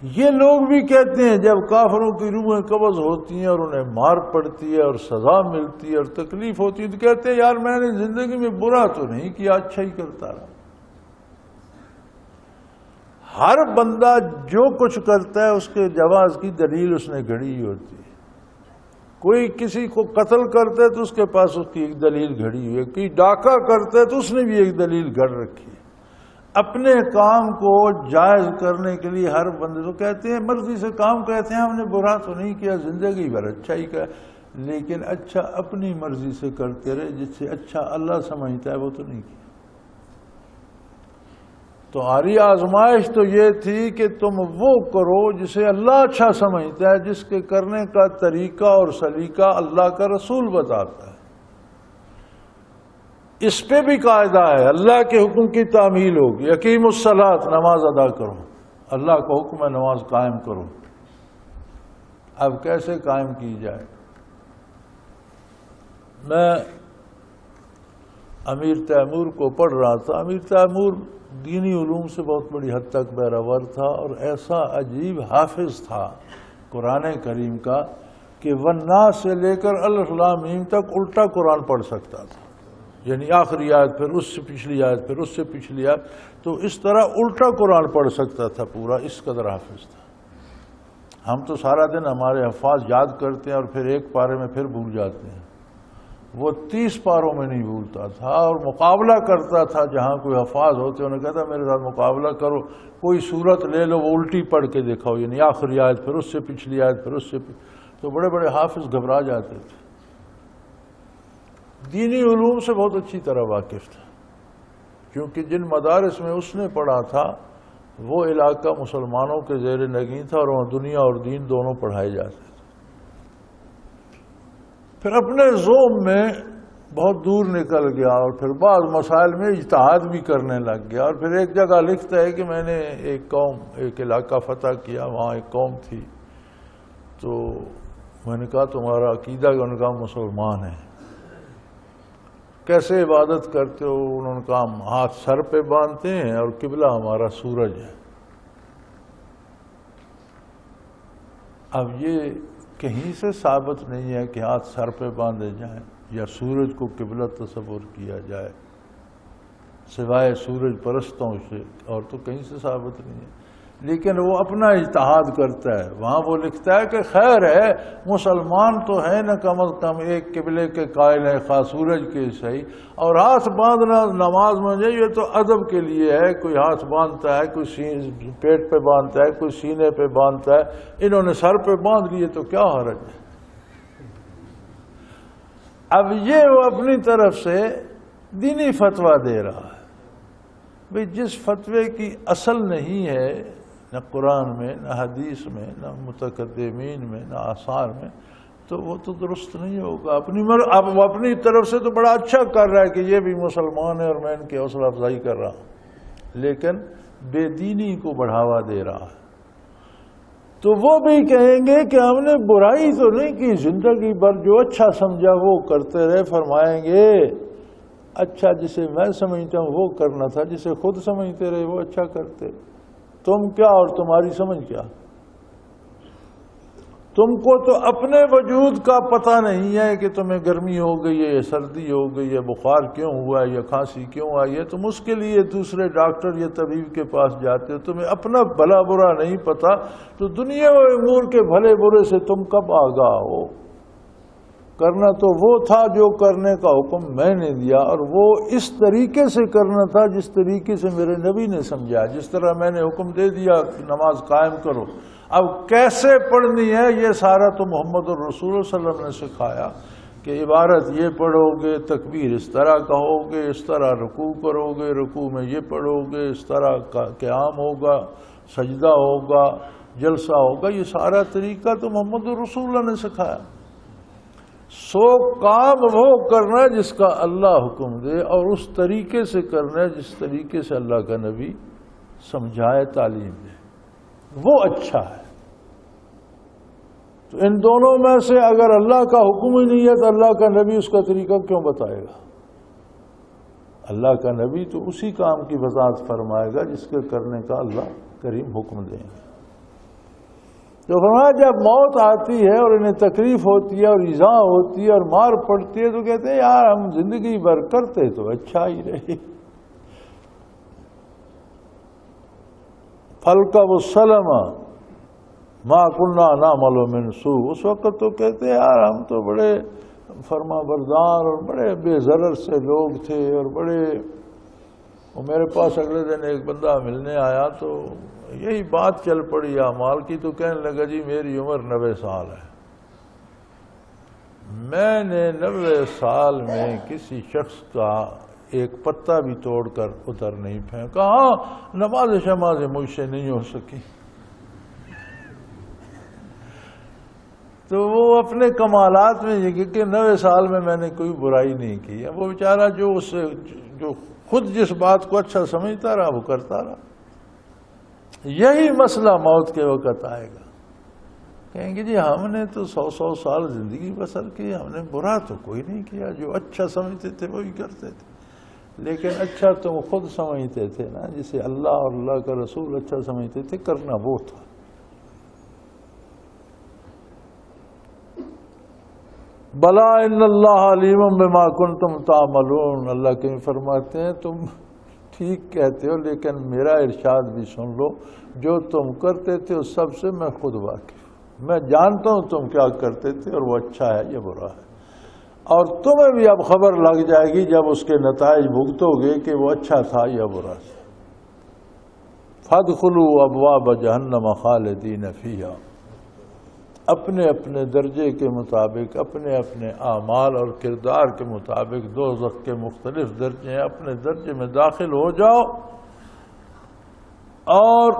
یہ لوگ بھی کہتے ہیں جب کافروں کی روحیں قبض ہوتی ہیں اور انہیں مار پڑتی ہے اور سزا ملتی ہے اور تکلیف ہوتی ہے تو کہتے ہیں یار میں نے زندگی میں برا تو نہیں کیا، اچھا ہی کرتا رہا۔ ہر بندہ جو کچھ کرتا ہے اس کے جواز کی دلیل اس نے گھڑی ہوئی ہوتی ہے۔ کوئی کسی کو قتل کرتا ہے تو اس کے پاس اس کی ایک دلیل گھڑی ہوئی ہے، کوئی ڈاکہ کرتا ہے تو اس نے بھی ایک دلیل گھڑ رکھی ہے۔ اپنے کام کو جائز کرنے کے لیے ہر بندے تو کہتے ہیں مرضی سے کام کہتے ہیں، ہم نے برا تو نہیں کیا، زندگی بھر اچھا ہی کیا، لیکن اچھا اپنی مرضی سے کرتے رہے، جس سے اچھا اللہ سمجھتا ہے وہ تو نہیں کیا۔ تو ہماری آزمائش تو یہ تھی کہ تم وہ کرو جسے اللہ اچھا سمجھتا ہے، جس کے کرنے کا طریقہ اور سلیقہ اللہ کا رسول بتاتا ہے۔ اس پہ بھی قاعدہ ہے، اللہ کے حکم کی تعمیل ہوگی۔ اقیموا الصلاۃ، نماز ادا کرو، اللہ کا حکم ہے نماز قائم کرو۔ اب کیسے قائم کی جائے؟ میں امیر تیمور کو پڑھ رہا تھا۔ امیر تیمور دینی علوم سے بہت بڑی حد تک بہرور تھا اور ایسا عجیب حافظ تھا قرآن کریم کا کہ والناس سے لے کر الف لام میم تک الٹا قرآن پڑھ سکتا تھا، یعنی آخری آیت پھر اس سے پچھلی آیت پھر اس سے پچھلی آیت، تو اس طرح الٹا قرآن پڑھ سکتا تھا پورا، اس قدر حافظ تھا۔ ہم تو سارا دن ہمارے حفاظ یاد کرتے ہیں اور پھر ایک پارے میں پھر بھول جاتے ہیں، وہ 30 پاروں میں نہیں بھولتا تھا اور مقابلہ کرتا تھا۔ جہاں کوئی حفاظ ہوتے انہیں کہتا میرے ساتھ مقابلہ کرو، کوئی صورت لے لو وہ الٹی پڑھ کے دکھاؤ، یعنی آخری آیت پھر اس سے پچھلی آیت پھر اس سے تو بڑے بڑے حافظ گھبرا جاتے تھے۔ دینی علوم سے بہت اچھی طرح واقف تھا، کیونکہ جن مدارس میں اس نے پڑھا تھا وہ علاقہ مسلمانوں کے زیر نگین تھا اور وہاں دنیا اور دین دونوں پڑھائے جاتے تھے۔ پھر اپنے ذوق میں بہت دور نکل گیا اور پھر بعض مسائل میں اجتہاد بھی کرنے لگ گیا، اور پھر ایک جگہ لکھتا ہے کہ میں نے ایک علاقہ فتح کیا، وہاں ایک قوم تھی، تو میں نے کہا تمہارا عقیدہ کہ ان کا مسلمان ہے، کیسے عبادت کرتے ہو؟ انہوں نے کہا ہم ہاتھ سر پہ باندھتے ہیں اور قبلہ ہمارا سورج ہے۔ اب یہ کہیں سے ثابت نہیں ہے کہ ہاتھ سر پہ باندھے جائیں یا سورج کو قبلہ تصور کیا جائے، سوائے سورج پرستوں سے، اور تو کہیں سے ثابت نہیں ہے، لیکن وہ اپنا اجتہاد کرتا ہے۔ وہاں وہ لکھتا ہے کہ خیر ہے مسلمان تو ہے نہ کم از کم ایک قبلے کے قائل ہے، خواہ سورج کے صحیح، اور ہاتھ باندھنا نماز میں یہ تو ادب کے لیے ہے، کوئی ہاتھ باندھتا ہے، کوئی پیٹ پہ باندھتا ہے، کوئی سینے پہ باندھتا ہے، انہوں نے سر پہ باندھ لیے تو کیا حرج ہے؟ اب یہ وہ اپنی طرف سے دینی فتویٰ دے رہا ہے۔ بھئی جس فتوے کی اصل نہیں ہے نہ قرآن میں، نہ حدیث میں، نہ متقدمین میں، نہ آثار میں، تو وہ تو درست نہیں ہوگا۔ اب وہ اپنی طرف سے تو بڑا اچھا کر رہا ہے کہ یہ بھی مسلمان ہے اور میں ان کی حوصلہ افزائی کر رہا ہوں، لیکن بے دینی کو بڑھاوا دے رہا ہے۔ تو وہ بھی کہیں گے کہ ہم نے برائی تو نہیں کی، زندگی بھر جو اچھا سمجھا وہ کرتے رہے۔ فرمائیں گے اچھا جسے میں سمجھتا ہوں وہ کرنا تھا، جسے خود سمجھتے رہے وہ اچھا کرتے۔ تم کیا اور تمہاری سمجھ کیا؟ تم کو تو اپنے وجود کا پتہ نہیں ہے کہ تمہیں گرمی ہو گئی ہے یا سردی ہو گئی ہے، بخار کیوں ہوا ہے یا کھانسی کیوں آئی ہے، تم اس کے لیے دوسرے ڈاکٹر یا طبیب کے پاس جاتے ہو۔ تمہیں اپنا بھلا برا نہیں پتہ، تو دنیا و امور کے بھلے برے سے تم کب آگاہ ہو؟ کرنا تو وہ تھا جو کرنے کا حکم میں نے دیا، اور وہ اس طریقے سے کرنا تھا جس طریقے سے میرے نبی نے سمجھا۔ جس طرح میں نے حکم دے دیا کہ نماز قائم کرو، اب کیسے پڑھنی ہے یہ سارا تو محمد الرسول صلی اللہ علیہ وسلم نے سکھایا کہ عبارت یہ پڑھو گے، تکبیر اس طرح کہو گے، اس طرح رکوع کرو گے، رکوع میں یہ پڑھو گے، اس طرح قیام ہوگا، سجدہ ہوگا، جلسہ ہوگا۔ یہ سارا طریقہ تو محمد الرسول اللہ نے سکھایا۔ سو کام وہ کرنا ہے جس کا اللہ حکم دے، اور اس طریقے سے کرنا ہے جس طریقے سے اللہ کا نبی سمجھائے، تعلیم دے، وہ اچھا ہے۔ تو ان دونوں میں سے اگر اللہ کا حکم ہی نہیں ہے تو اللہ کا نبی اس کا طریقہ کیوں بتائے گا؟ اللہ کا نبی تو اسی کام کی وضاحت فرمائے گا جس کے کرنے کا اللہ کریم حکم دیں گے۔ تو فرمایا جب موت آتی ہے اور انہیں تکلیف ہوتی ہے اور ایذا ہوتی ہے اور مار پڑتی ہے تو کہتے ہیں یار ہم زندگی بھر کرتے تو اچھا ہی رہے۔ فَالْقَوْا السَّلَمَ مَا كُنَّا نَعْمَلُ مِنْ سُوءٍ، اس وقت تو کہتے ہیں یار ہم تو بڑے فرما بردار اور بڑے بے ضرر سے لوگ تھے، اور بڑے، اور میرے پاس اگلے دن ایک بندہ ملنے آیا تو یہی بات چل پڑی اعمال کی، تو کہنے لگا جی میری عمر 90 سال ہے، میں نے 90 سال میں کسی شخص کا ایک پتا بھی توڑ کر ادھر نہیں پھینکا، ہاں نماز شماز مجھ سے نہیں ہو سکی۔ تو وہ اپنے کمالات میں یہ کہ 90 سال میں نے کوئی برائی نہیں کی ہے، وہ بیچارہ جو خود جس بات کو اچھا سمجھتا رہا وہ کرتا رہا۔ یہی مسئلہ موت کے وقت آئے گا، کہیں گے جی ہم نے تو 100 سال زندگی بسر کی، ہم نے برا تو کوئی نہیں کیا، جو اچھا سمجھتے تھے وہی کرتے تھے۔ لیکن اچھا تم خود سمجھتے تھے نا، جسے اللہ اور اللہ کا رسول اچھا سمجھتے تھے، کرنا وہ تھا۔ بلا ان اللہ علیم بما کنتم تعملون، اللہ کے فرماتے ہیں تم ٹھیک کہتے ہو، لیکن میرا ارشاد بھی سن لو، جو تم کرتے تھے اس سب سے میں خود واقف ہوں، میں جانتا ہوں تم کیا کرتے تھے اور وہ اچھا ہے یا برا ہے، اور تمہیں بھی اب خبر لگ جائے گی جب اس کے نتائج بھگتو گے کہ وہ اچھا تھا یا برا تھا۔ فادخلوا ابواب جہنم خالدین فیہا، اپنے اپنے درجے کے مطابق، اپنے اپنے اعمال اور کردار کے مطابق دوزخ کے مختلف درجے ہیں، اپنے درجے میں داخل ہو جاؤ، اور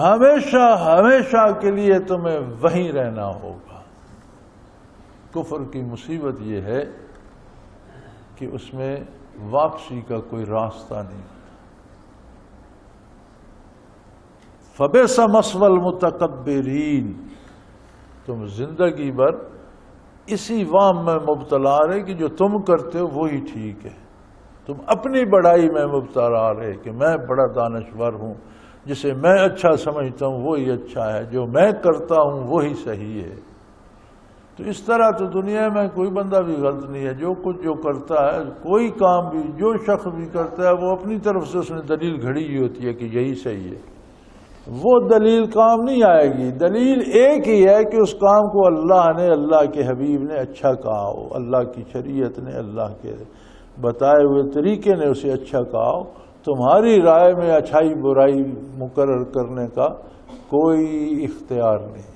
ہمیشہ ہمیشہ کے لیے تمہیں وہیں رہنا ہوگا۔ کفر کی مصیبت یہ ہے کہ اس میں واپسی کا کوئی راستہ نہیں۔ فَبِئْسَ مَثْوَى الْمُتَكَبِّرِينَ، تم زندگی بھر اسی وام میں مبتلا رہے کہ جو تم کرتے ہو وہی ٹھیک ہے، تم اپنی بڑائی میں مبتلا رہے کہ میں بڑا دانشور ہوں، جسے میں اچھا سمجھتا ہوں وہی اچھا ہے، جو میں کرتا ہوں وہی صحیح ہے۔ تو اس طرح تو دنیا میں کوئی بندہ بھی غلط نہیں ہے، جو کچھ جو کرتا ہے، کوئی کام بھی جو شخص بھی کرتا ہے وہ اپنی طرف سے اس نے دلیل گھڑی ہوئی ہوتی ہے کہ یہی صحیح ہے، وہ دلیل کام نہیں آئے گی۔ دلیل ایک ہی ہے کہ اس کام کو اللہ نے، اللہ کے حبیب نے اچھا کہا ہو، اللہ کی شریعت نے، اللہ کے بتائے ہوئے طریقے نے اسے اچھا کہا ہو۔ تمہاری رائے میں اچھائی برائی مقرر کرنے کا کوئی اختیار نہیں ہے۔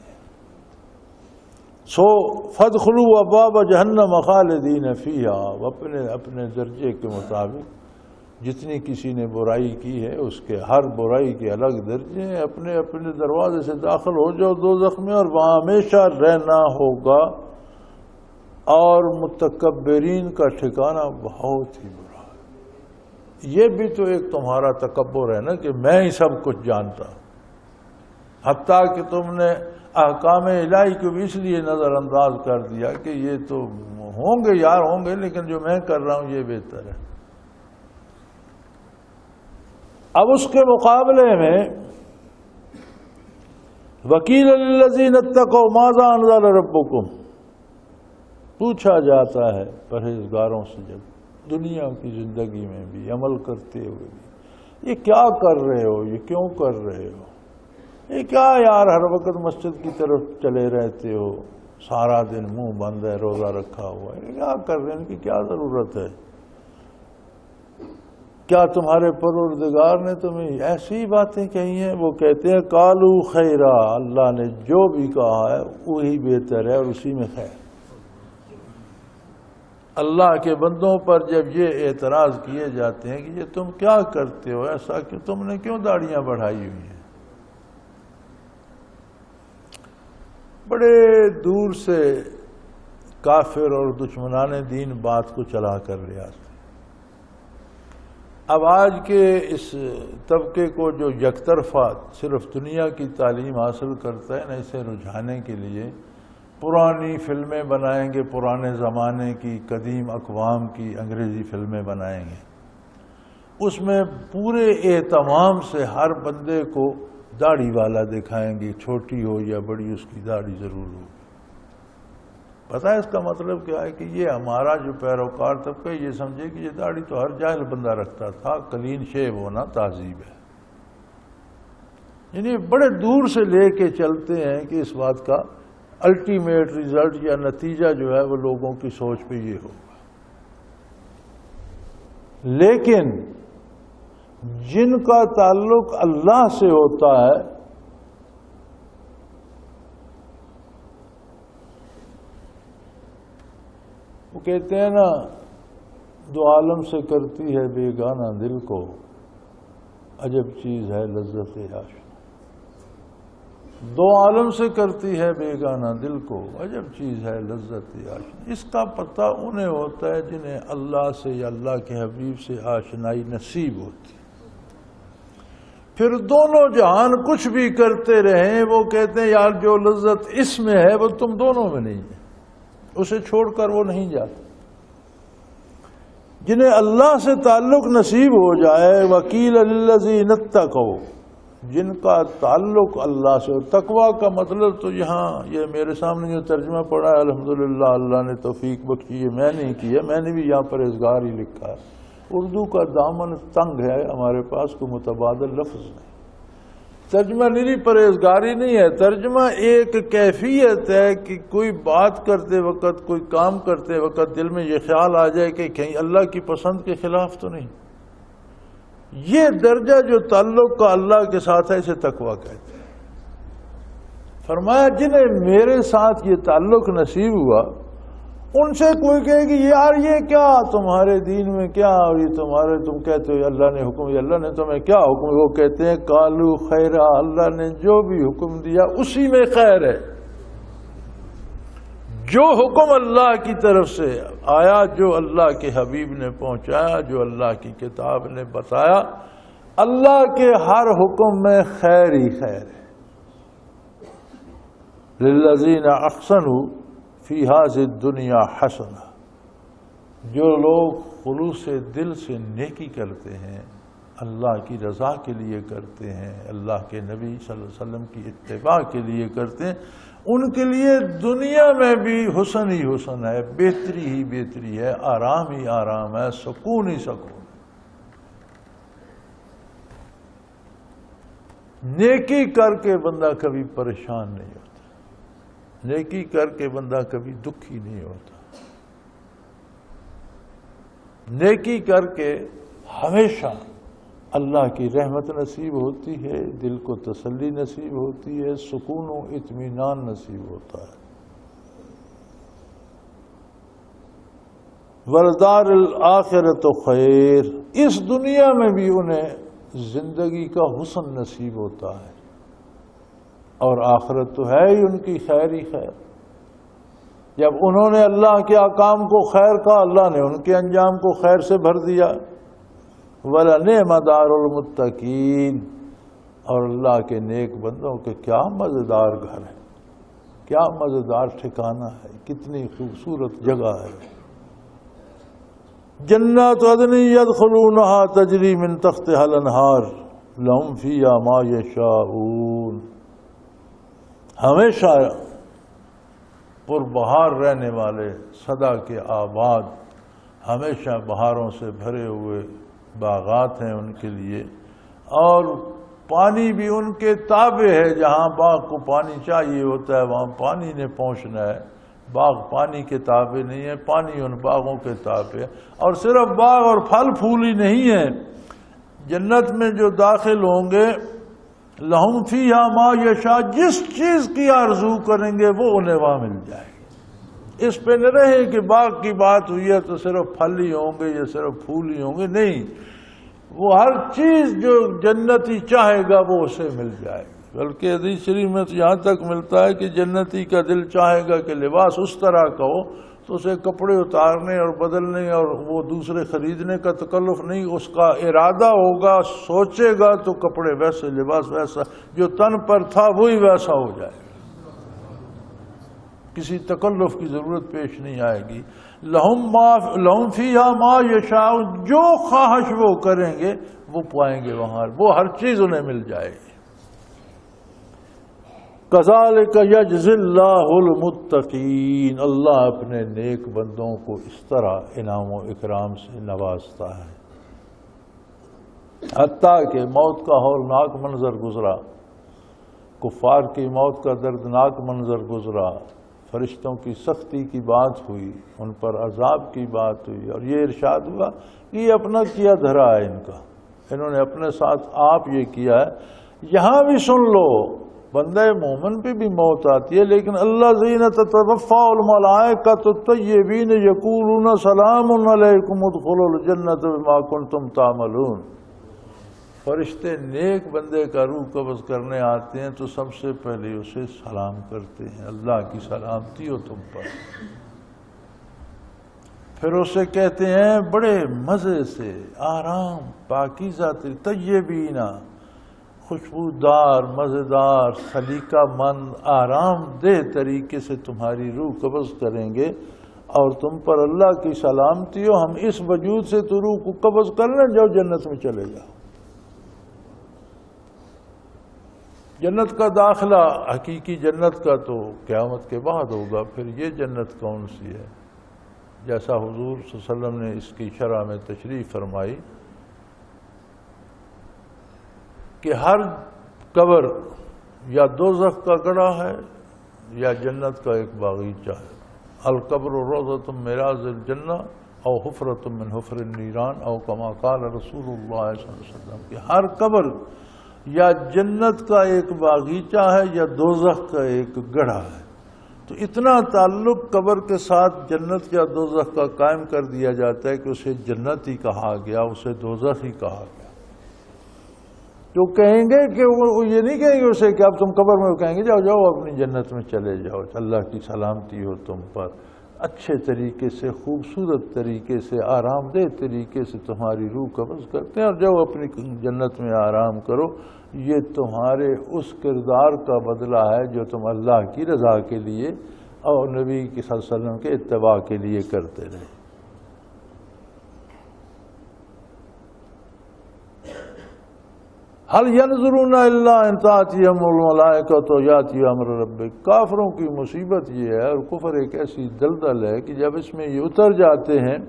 سو فادخلوا ابواب جہنم خالدین فیہا، اپنے اپنے درجے کے مطابق جتنی کسی نے برائی کی ہے اس کے ہر برائی کے الگ درجے ہیں. اپنے اپنے دروازے سے داخل ہو جاؤ دوزخ میں اور وہاں ہمیشہ رہنا ہوگا. اور متکبرین کا ٹھکانہ بہت ہی برا ہے. یہ بھی تو ایک تمہارا تکبر ہے نا کہ میں ہی سب کچھ جانتا ہوں. حتیٰ کہ تم نے احکام الہی کو بھی اس لیے نظر انداز کر دیا کہ یہ تو ہوں گے یار ہوں گے، لیکن جو میں کر رہا ہوں یہ بہتر ہے. اب اس کے مقابلے میں وکیل للذین اتقوا ماذا انزل ربکم پوچھا جاتا ہے پرہیزگاروں سے جب دنیا کی زندگی میں بھی عمل کرتے ہوئے بھی، یہ کیا کر رہے ہو، یہ کیوں کر رہے ہو، یہ کیا یار ہر وقت مسجد کی طرف چلے رہتے ہو، سارا دن منہ بند ہے، روزہ رکھا ہوا ہے، یہ کیا کر رہے ہیں، ان کی کیا ضرورت ہے؟ کیا تمہارے پروردگار نے تمہیں ایسی باتیں کہی ہیں؟ وہ کہتے ہیں قالوا خیرا، اللہ نے جو بھی کہا ہے وہی بہتر ہے اور اسی میں خیر. اللہ کے بندوں پر جب یہ اعتراض کیے جاتے ہیں کہ یہ تم کیا کرتے ہو، ایسا کہ تم نے کیوں داڑیاں بڑھائی ہوئی ہیں، بڑے دور سے کافر اور دشمنان دین بات کو چلا کر لے آتے. اب آج کے اس طبقے کو جو یک طرفہ صرف دنیا کی تعلیم حاصل کرتا ہے نا، اسے رجھانے کے لیے پرانی فلمیں بنائیں گے، پرانے زمانے کی قدیم اقوام کی انگریزی فلمیں بنائیں گے. اس میں پورے اہتمام سے ہر بندے کو داڑھی والا دکھائیں گے، چھوٹی ہو یا بڑی اس کی داڑھی ضرور ہوگی. پتہ ہے اس کا مطلب کیا ہے کہ یہ ہمارا جو پیروکار طبقہ یہ سمجھے کہ یہ داڑھی تو ہر جاہل بندہ رکھتا تھا، کلین شیو ہونا تہذیب ہے. یعنی بڑے دور سے لے کے چلتے ہیں کہ اس بات کا الٹیمیٹ ریزلٹ یا نتیجہ جو ہے وہ لوگوں کی سوچ پہ یہ ہوگا. لیکن جن کا تعلق اللہ سے ہوتا ہے وہ کہتے ہیں نا، دو عالم سے کرتی ہے بیگانہ دل کو، عجب چیز ہے لذت آشنا. دو عالم سے کرتی ہے بیگانہ دل کو، عجب چیز ہے لذت آشنا. اس کا پتہ انہیں ہوتا ہے جنہیں اللہ سے یا اللہ کے حبیب سے آشنائی نصیب ہوتی. پھر دونوں جہان کچھ بھی کرتے رہیں وہ کہتے ہیں یار جو لذت اس میں ہے وہ تم دونوں میں نہیں ہے، اسے چھوڑ کر وہ نہیں جاتے. جنہیں اللہ سے تعلق نصیب ہو جائے، وکیل للذین اتقوا، جن کا تعلق اللہ سے. تقویٰ کا مطلب تو یہاں یہ میرے سامنے جو ترجمہ پڑھا ہے الحمدللہ اللہ نے توفیق بخشی ہے، میں نہیں کی ہے، میں نے بھی یہاں پرہیزگار ہی لکھا ہے. اردو کا دامن تنگ ہے ہمارے پاس، کوئی متبادل لفظ نہیں. ترجمہ نیری پرہیزگاری نہیں ہے، ترجمہ ایک کیفیت ہے کہ کوئی بات کرتے وقت، کوئی کام کرتے وقت دل میں یہ خیال آ جائے کہ کہیں اللہ کی پسند کے خلاف تو نہیں. یہ درجہ جو تعلق کا اللہ کے ساتھ ہے اسے تقویٰ کہتے ہیں. فرمایا جنہیں میرے ساتھ یہ تعلق نصیب ہوا ان سے کوئی کہے کہ یار یہ کیا تمہارے دین میں کیا، اور یہ تمہارے تم کہتے ہو اللہ نے حکم، اللہ نے تمہیں کیا حکم. وہ کہتے ہیں قالوا خیرا، اللہ نے جو بھی حکم دیا اسی میں خیر ہے. جو حکم اللہ کی طرف سے آیا، جو اللہ کے حبیب نے پہنچایا، جو اللہ کی کتاب نے بتایا، اللہ کے ہر حکم میں خیر ہی خیر ہے. للذین احسنوا فی ھذی الدنیا حسنہ، جو لوگ خلوص دل سے نیکی کرتے ہیں، اللہ کی رضا کے لیے کرتے ہیں، اللہ کے نبی صلی اللہ علیہ وسلم کی اتباع کے لیے کرتے ہیں، ان کے لیے دنیا میں بھی حسن ہی حسن ہے، بہتری ہی بہتری ہے، آرام ہی آرام ہے، سکون ہی سکون. نیکی کر کے بندہ کبھی پریشان نہیں ہوتا، نیکی کر کے بندہ کبھی دکھی نہیں ہوتا. نیکی کر کے ہمیشہ اللہ کی رحمت نصیب ہوتی ہے، دل کو تسلی نصیب ہوتی ہے، سکون و اطمینان نصیب ہوتا ہے. وَالدَّارِ الْآخِرَةُ خیر، اس دنیا میں بھی انہیں زندگی کا حسن نصیب ہوتا ہے، اور آخرت تو ہے ہی ان کی خیر ہی خیر۔ جب انہوں نے اللہ کے احکام کو خیر کہا، اللہ نے ان کے انجام کو خیر سے بھر دیا۔ وَلَنِعْمَ دَارُ الْمُتَّقِينَ، اور اللہ کے نیک بندوں کے کیا مزیدار گھر ہے، کیا مزیدار ٹھکانہ ہے، کتنی خوبصورت جگہ ہے۔ جنات عدن يدخلونها تجری من تحتها الانہار لهم فیہا ما یشاءون، ہمیشہ پربہار رہنے والے، سدا کے آباد، ہمیشہ بہاروں سے بھرے ہوئے باغات ہیں ان کے لیے، اور پانی بھی ان کے تابع ہے، جہاں باغ کو پانی چاہیے ہوتا ہے وہاں پانی نے پہنچنا ہے، باغ پانی کے تابع نہیں ہے، پانی ان باغوں کے تابع ہے۔ اور صرف باغ اور پھل پھول ہی نہیں ہے، جنت میں جو داخل ہوں گے لہم فیہا ما یشاء، جس چیز کی آرزو کریں گے وہ انہیں وہاں مل جائے گی۔ اس پہ نہ رہے کہ باغ کی بات ہوئی ہے تو صرف پھل ہی ہوں گے یا صرف پھول ہی ہوں گے، نہیں، وہ ہر چیز جو جنتی چاہے گا وہ اسے مل جائے گی۔ بلکہ حدیث شریف میں تو یہاں تک ملتا ہے کہ جنتی کا دل چاہے گا کہ لباس اس طرح کا ہو تو اسے کپڑے اتارنے اور بدلنے اور وہ دوسرے خریدنے کا تکلف نہیں، اس کا ارادہ ہوگا، سوچے گا تو کپڑے ویسے، لباس ویسا، جو تن پر تھا وہی ویسا ہو جائے گا، کسی تکلف کی ضرورت پیش نہیں آئے گی۔ لہم فیہا ما یشاء، جو خواہش وہ کریں گے وہ پائیں گے وہاں، وہ ہر چیز انہیں مل جائے گی۔ کذالک یجزی اللہ المتقین، اللہ اپنے نیک بندوں کو اس طرح انعام و اکرام سے نوازتا ہے۔ حتیٰ کہ موت کا ہولناک منظر گزرا، کفار کی موت کا دردناک منظر گزرا، فرشتوں کی سختی کی بات ہوئی، ان پر عذاب کی بات ہوئی، اور یہ ارشاد ہوا کہ یہ اپنا کیا دھرا ہے ان کا، انہوں نے اپنے ساتھ آپ یہ کیا ہے۔ یہاں بھی سن لو، بندہ مومن پہ بھی موت آتی ہے، لیکن الذین تتوفاہ الملائکۃ الطیبین یقولون سلام علیکم ادخلوا الجنۃ بما کنتم تعملون، فرشتے نیک بندے کا روح قبض کرنے آتے ہیں تو سب سے پہلے اسے سلام کرتے ہیں، اللہ کی سلامتی ہو تم پر، پھر اسے کہتے ہیں بڑے مزے سے، آرام، پاکیزہ طیبین، خوشبودار، مزیدار، سلیقہ مند، آرام دہ طریقے سے تمہاری روح قبض کریں گے، اور تم پر اللہ کی سلامتی ہو، ہم اس وجود سے تو روح کو قبض کر لیں، جاؤ جنت میں چلے جاؤ۔ جنت کا داخلہ، حقیقی جنت کا تو قیامت کے بعد ہوگا، پھر یہ جنت کون سی ہے؟ جیسا حضور صلی اللہ علیہ وسلم نے اس کی شرح میں تشریح فرمائی کہ ہر قبر یا دوزخ کا گڑھا ہے یا جنت کا ایک باغیچہ ہے۔ القبر روضۃ من ریاض الجنہ او حفرۃ من حفر النیران او کما قال رسول اللہ صلی اللہ علیہ وسلم، کہ ہر قبر یا جنت کا ایک باغیچہ ہے یا دوزخ کا ایک گڑھا ہے۔ تو اتنا تعلق قبر کے ساتھ جنت یا دوزخ کا قائم کر دیا جاتا ہے کہ اسے جنت ہی کہا گیا، اسے دوزخ ہی کہا گیا۔ جو کہیں گے کہ وہ یہ نہیں کہیں گے اسے کہ اب تم قبر میں، کہیں گے جاؤ جاؤ اپنی جنت میں چلے جاؤ، اللہ کی سلامتی ہو تم پر، اچھے طریقے سے، خوبصورت طریقے سے، آرام دہ طریقے سے تمہاری روح قبض کرتے ہیں، اور جاؤ اپنی جنت میں آرام کرو۔ یہ تمہارے اس کردار کا بدلہ ہے جو تم اللہ کی رضا کے لیے اور نبی صلی اللہ علیہ وسلم کے اتباع کے لیے کرتے رہے۔ هل ينظرون الا ان تاتيهم الملائکۃ یاتی امر ربک، کافروں کی مصیبت یہ ہے، اور کفر ایک ایسی دلدل ہے کہ جب اس میں یہ اتر جاتے ہیں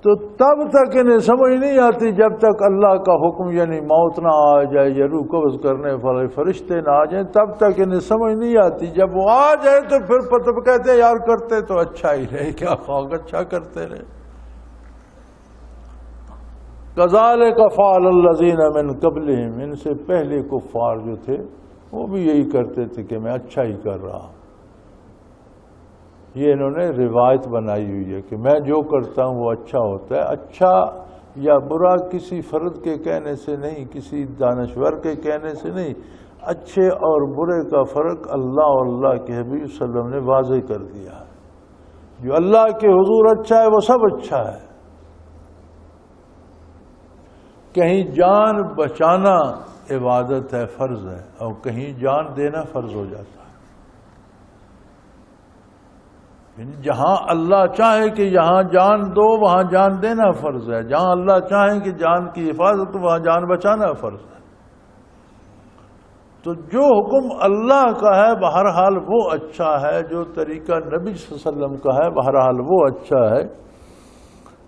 تو تب تک انہیں سمجھ نہیں آتی جب تک اللہ کا حکم یعنی موت نہ آ جائے یا روح قبض کرنے والے فرشتے نہ آ جائیں، تب تک انہیں سمجھ نہیں آتی۔ جب وہ آ جائے تو پھر پتہ کہتے ہیں یار کرتے تو اچھا ہی رہے، کیا خواہ اچھا کرتے رہے۔ کذالک فعل الذین من قبلہم، ان سے پہلے کفار جو تھے وہ بھی یہی کرتے تھے کہ میں اچھا ہی کر رہا ہوں۔ یہ انہوں نے روایت بنائی ہوئی ہے کہ میں جو کرتا ہوں وہ اچھا ہوتا ہے. اچھا یا برا کسی فرد کے کہنے سے نہیں، کسی دانشور کے کہنے سے نہیں، اچھے اور برے کا فرق اللہ اور اللہ کے حبیب صلی اللہ علیہ وسلم نے واضح کر دیا. جو اللہ کے حضور اچھا ہے وہ سب اچھا ہے. کہیں جان بچانا عبادت ہے، فرض ہے، اور کہیں جان دینا فرض ہو جاتا ہے. جہاں اللہ چاہے کہ یہاں جان دو وہاں جان دینا فرض ہے، جہاں اللہ چاہے کہ جان کی حفاظت وہاں جان بچانا فرض ہے. تو جو حکم اللہ کا ہے بہرحال وہ اچھا ہے، جو طریقہ نبی صلی اللہ علیہ وسلم کا ہے بہرحال وہ اچھا ہے.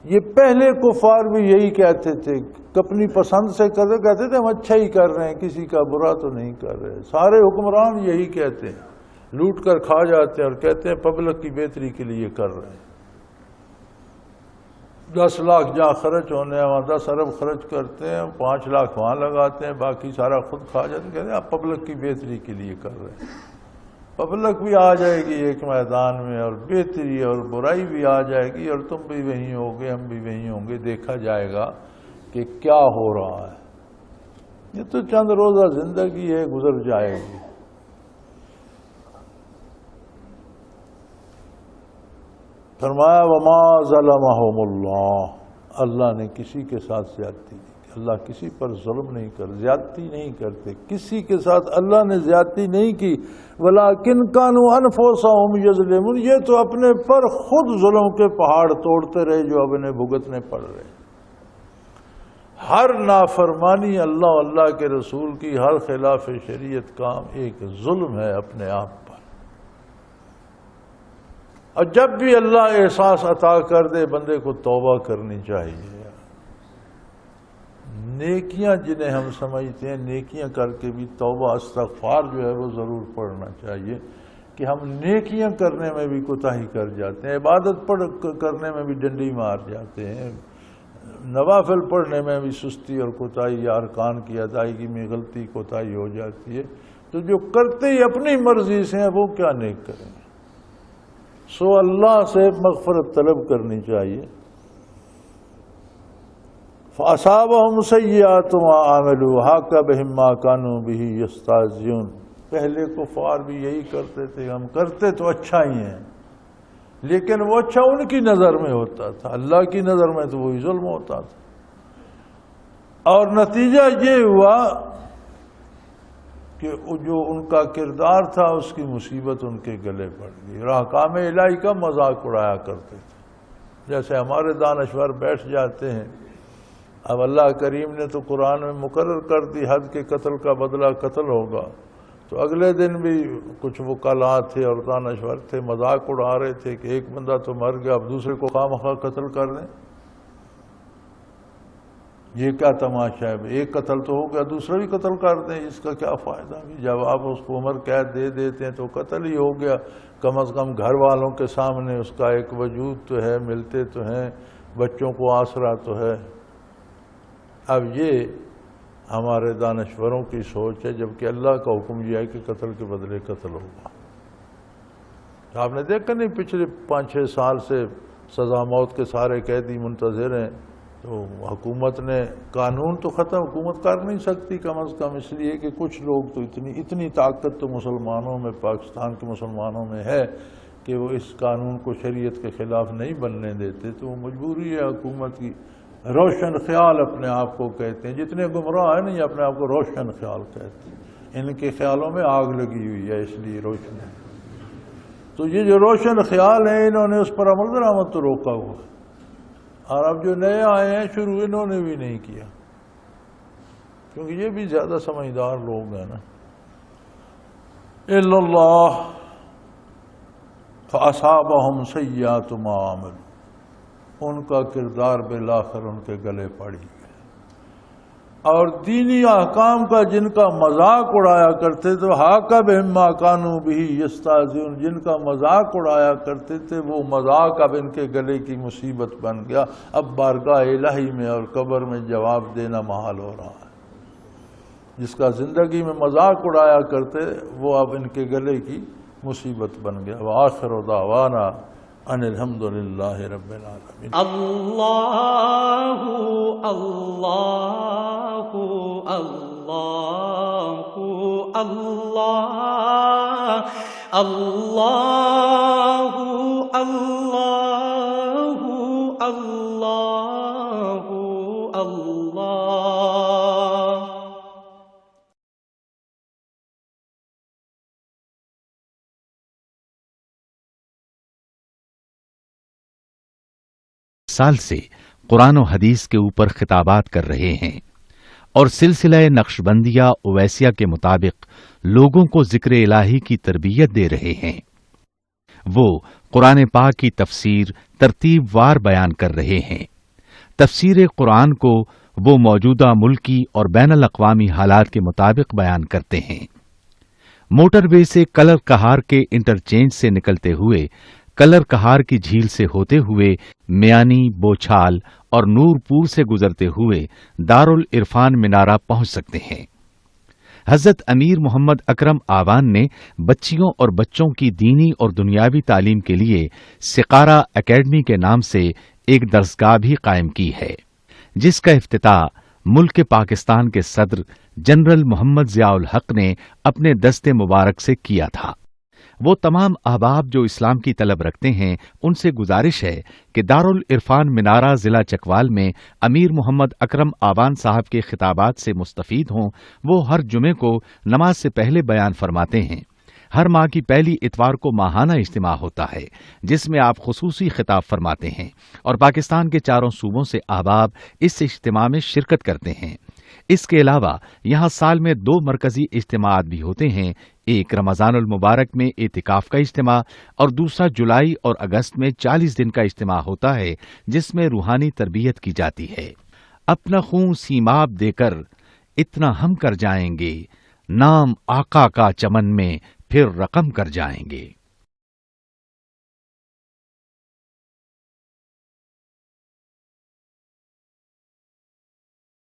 یہ پہلے کفار بھی یہی کہتے تھے، اپنی پسند سے کہتے تھے ہم اچھا ہی کر رہے ہیں، کسی کا برا تو نہیں کر رہے. سارے حکمران یہی کہتے ہیں، لوٹ کر کھا جاتے ہیں اور کہتے ہیں پبلک کی بہتری کے لیے کر رہے ہیں. 10 لاکھ جہاں خرچ ہونے ہیں وہاں 10 ارب خرچ کرتے ہیں، 5 لاکھ وہاں لگاتے ہیں، باقی سارا خود کھا جاتے ہیں. کہتے ہیں آپ پبلک کی بہتری کے لیے کر رہے ہیں. پبلک بھی آ جائے گی ایک میدان میں، اور بہتری اور برائی بھی آ جائے گی، اور تم بھی وہیں ہوگے ہم بھی وہیں ہوں گے. دیکھا جائے گا کہ کیا ہو رہا ہے. یہ تو چند روزہ زندگی ہے، گزر جائے گی. فرمایا وما ظلمہم اللہ، اللہ نے کسی کے ساتھ زیادتی نہیں کی. اللہ کسی پر ظلم نہیں زیادتی نہیں کرتے، کسی کے ساتھ اللہ نے زیادتی نہیں کی. ولیکن کانوا انفسہم یظلمون، یہ تو اپنے پر خود ظلم کے پہاڑ توڑتے رہے جو اب انہیں بھگتنے پڑ رہے. ہر نافرمانی اللہ اللہ کے رسول کی، ہر خلاف شریعت کام ایک ظلم ہے اپنے آپ پر. اور جب بھی اللہ احساس عطا کر دے بندے کو توبہ کرنی چاہیے. نیکیاں جنہیں ہم سمجھتے ہیں نیکیاں کر کے بھی توبہ استغفار جو ہے وہ ضرور پڑھنا چاہیے. کہ ہم نیکیاں کرنے میں بھی کوتاہی کر جاتے ہیں، عبادت کرنے میں بھی ڈنڈی مار جاتے ہیں، نوافل پڑھنے میں بھی سستی اور کوتاہی یا ارکان کی ادائیگی میں غلطی کوتاہی ہو جاتی ہے. تو جو کرتے ہی اپنی مرضی سے ہیں وہ کیا نیک کریں گے. سو اللہ سے مغفرت طلب کرنی چاہیے. فَأَصَابَهُمْ سَيِّئَاتُ مَا عَمِلُوا حَاقَ بِهِم مَّا كَانُوا بِهِ يَسْتَهْزِئُونَ. پہلے کفار بھی یہی کرتے تھے، ہم کرتے تو اچھا ہی ہیں، لیکن وہ اچھا ان کی نظر میں ہوتا تھا، اللہ کی نظر میں تو وہی ظلم ہوتا تھا. اور نتیجہ یہ ہوا کہ جو ان کا کردار تھا اس کی مصیبت ان کے گلے پڑ گئی. اور احکام الہی کا مذاق اڑایا کرتے تھے. جیسے ہمارے دانشور بیٹھ جاتے ہیں، اب اللہ کریم نے تو قرآن میں مقرر کر دی حد کے قتل کا بدلہ قتل ہوگا، تو اگلے دن بھی کچھ وکلاء تھے اور دانشور تھے مذاق اڑا رہے تھے کہ ایک بندہ تو مر گیا اب دوسرے کو خواہ مخواہ قتل کر دیں. یہ کیا تماشا ہے، ایک قتل تو ہو گیا دوسرا بھی قتل کر دیں، اس کا کیا فائدہ بھی. جب آپ اس کو عمر قید دے دیتے ہیں تو قتل ہی ہو گیا. کم از کم گھر والوں کے سامنے اس کا ایک وجود تو ہے، ملتے تو ہیں، بچوں کو آسرا تو ہے. اب یہ ہمارے دانشوروں کی سوچ ہے، جبکہ اللہ کا حکم یہ ہے کہ قتل کے بدلے قتل ہوگا. آپ نے دیکھا نہیں پچھلے 5-6 سال سے سزا موت کے سارے قیدی منتظر ہیں. تو حکومت نے قانون تو ختم حکومت کر نہیں سکتی، کم از کم اس لیے کہ کچھ لوگ تو اتنی طاقت تو مسلمانوں میں، پاکستان کے مسلمانوں میں ہے کہ وہ اس قانون کو شریعت کے خلاف نہیں بننے دیتے. تو وہ مجبوری ہے حکومت کی. روشن خیال اپنے آپ کو کہتے ہیں، جتنے گمراہ ہیں نہیں اپنے آپ کو روشن خیال کہتے ہیں. ان کے خیالوں میں آگ لگی ہوئی ہے اس لیے روشن ہے. تو یہ جو روشن خیال ہیں انہوں نے اس پر عمل درآمد تو روکا ہوا ہے. اور اب جو نئے آئے ہیں شروع انہوں نے بھی نہیں کیا، کیونکہ یہ بھی زیادہ سمجھدار لوگ ہیں نا. الا اللہ فاصابہم سیئات ما عملوا، ان کا کردار بالآخر ان کے گلے پڑی. اور دینی احکام کا جن کا مذاق اڑایا کرتے تھے، حاق بہم ما کانوا بہ یستہزئون، جن کا مذاق اڑایا کرتے تھے وہ مذاق اب ان کے گلے کی مصیبت بن گیا. اب بارگاہ الہی میں اور قبر میں جواب دینا محال ہو رہا ہے. جس کا زندگی میں مذاق اڑایا کرتے وہ اب ان کے گلے کی مصیبت بن گیا. وآخر دعوانا ان الحمدللہ رب العالمین. اللہ اللہ اللہ اللہ اللہ اللہ اللہ اللہ. سال سے قرآن و حدیث کے اوپر خطابات کر رہے ہیں اور سلسلہ نقشبندیہ اویسیہ کے مطابق لوگوں کو ذکر الہی کی تربیت دے رہے ہیں. وہ قرآن پاک کی تفسیر ترتیب وار بیان کر رہے ہیں. تفسیر قرآن کو وہ موجودہ ملکی اور بین الاقوامی حالات کے مطابق بیان کرتے ہیں. موٹر وے سے کلر کہار کے انٹرچینج سے نکلتے ہوئے کلر کہار کی جھیل سے ہوتے ہوئے میانی، بوچھال اور نور پور سے گزرتے ہوئے دارالعرفان منارہ پہنچ سکتے ہیں. حضرت امیر محمد اکرم آوان نے بچیوں اور بچوں کی دینی اور دنیاوی تعلیم کے لیے سقارہ اکیڈمی کے نام سے ایک درسگاہ بھی قائم کی ہے، جس کا افتتاح ملک پاکستان کے صدر جنرل محمد ضیاء الحق نے اپنے دست مبارک سے کیا تھا. وہ تمام احباب جو اسلام کی طلب رکھتے ہیں ان سے گزارش ہے کہ دارالعرفان منارہ ضلع چکوال میں امیر محمد اکرم آوان صاحب کے خطابات سے مستفید ہوں. وہ ہر جمعے کو نماز سے پہلے بیان فرماتے ہیں. ہر ماہ کی پہلی اتوار کو ماہانہ اجتماع ہوتا ہے جس میں آپ خصوصی خطاب فرماتے ہیں اور پاکستان کے چاروں صوبوں سے احباب اس اجتماع میں شرکت کرتے ہیں. اس کے علاوہ یہاں سال میں 2 مرکزی اجتماعات بھی ہوتے ہیں. ایک رمضان المبارک میں اعتکاف کا اجتماع اور دوسرا جولائی اور اگست میں 40 دن کا اجتماع ہوتا ہے جس میں روحانی تربیت کی جاتی ہے. اپنا خون سیماب دے کر اتنا ہم کر جائیں گے، نام آقا کا چمن میں پھر رقم کر جائیں گے.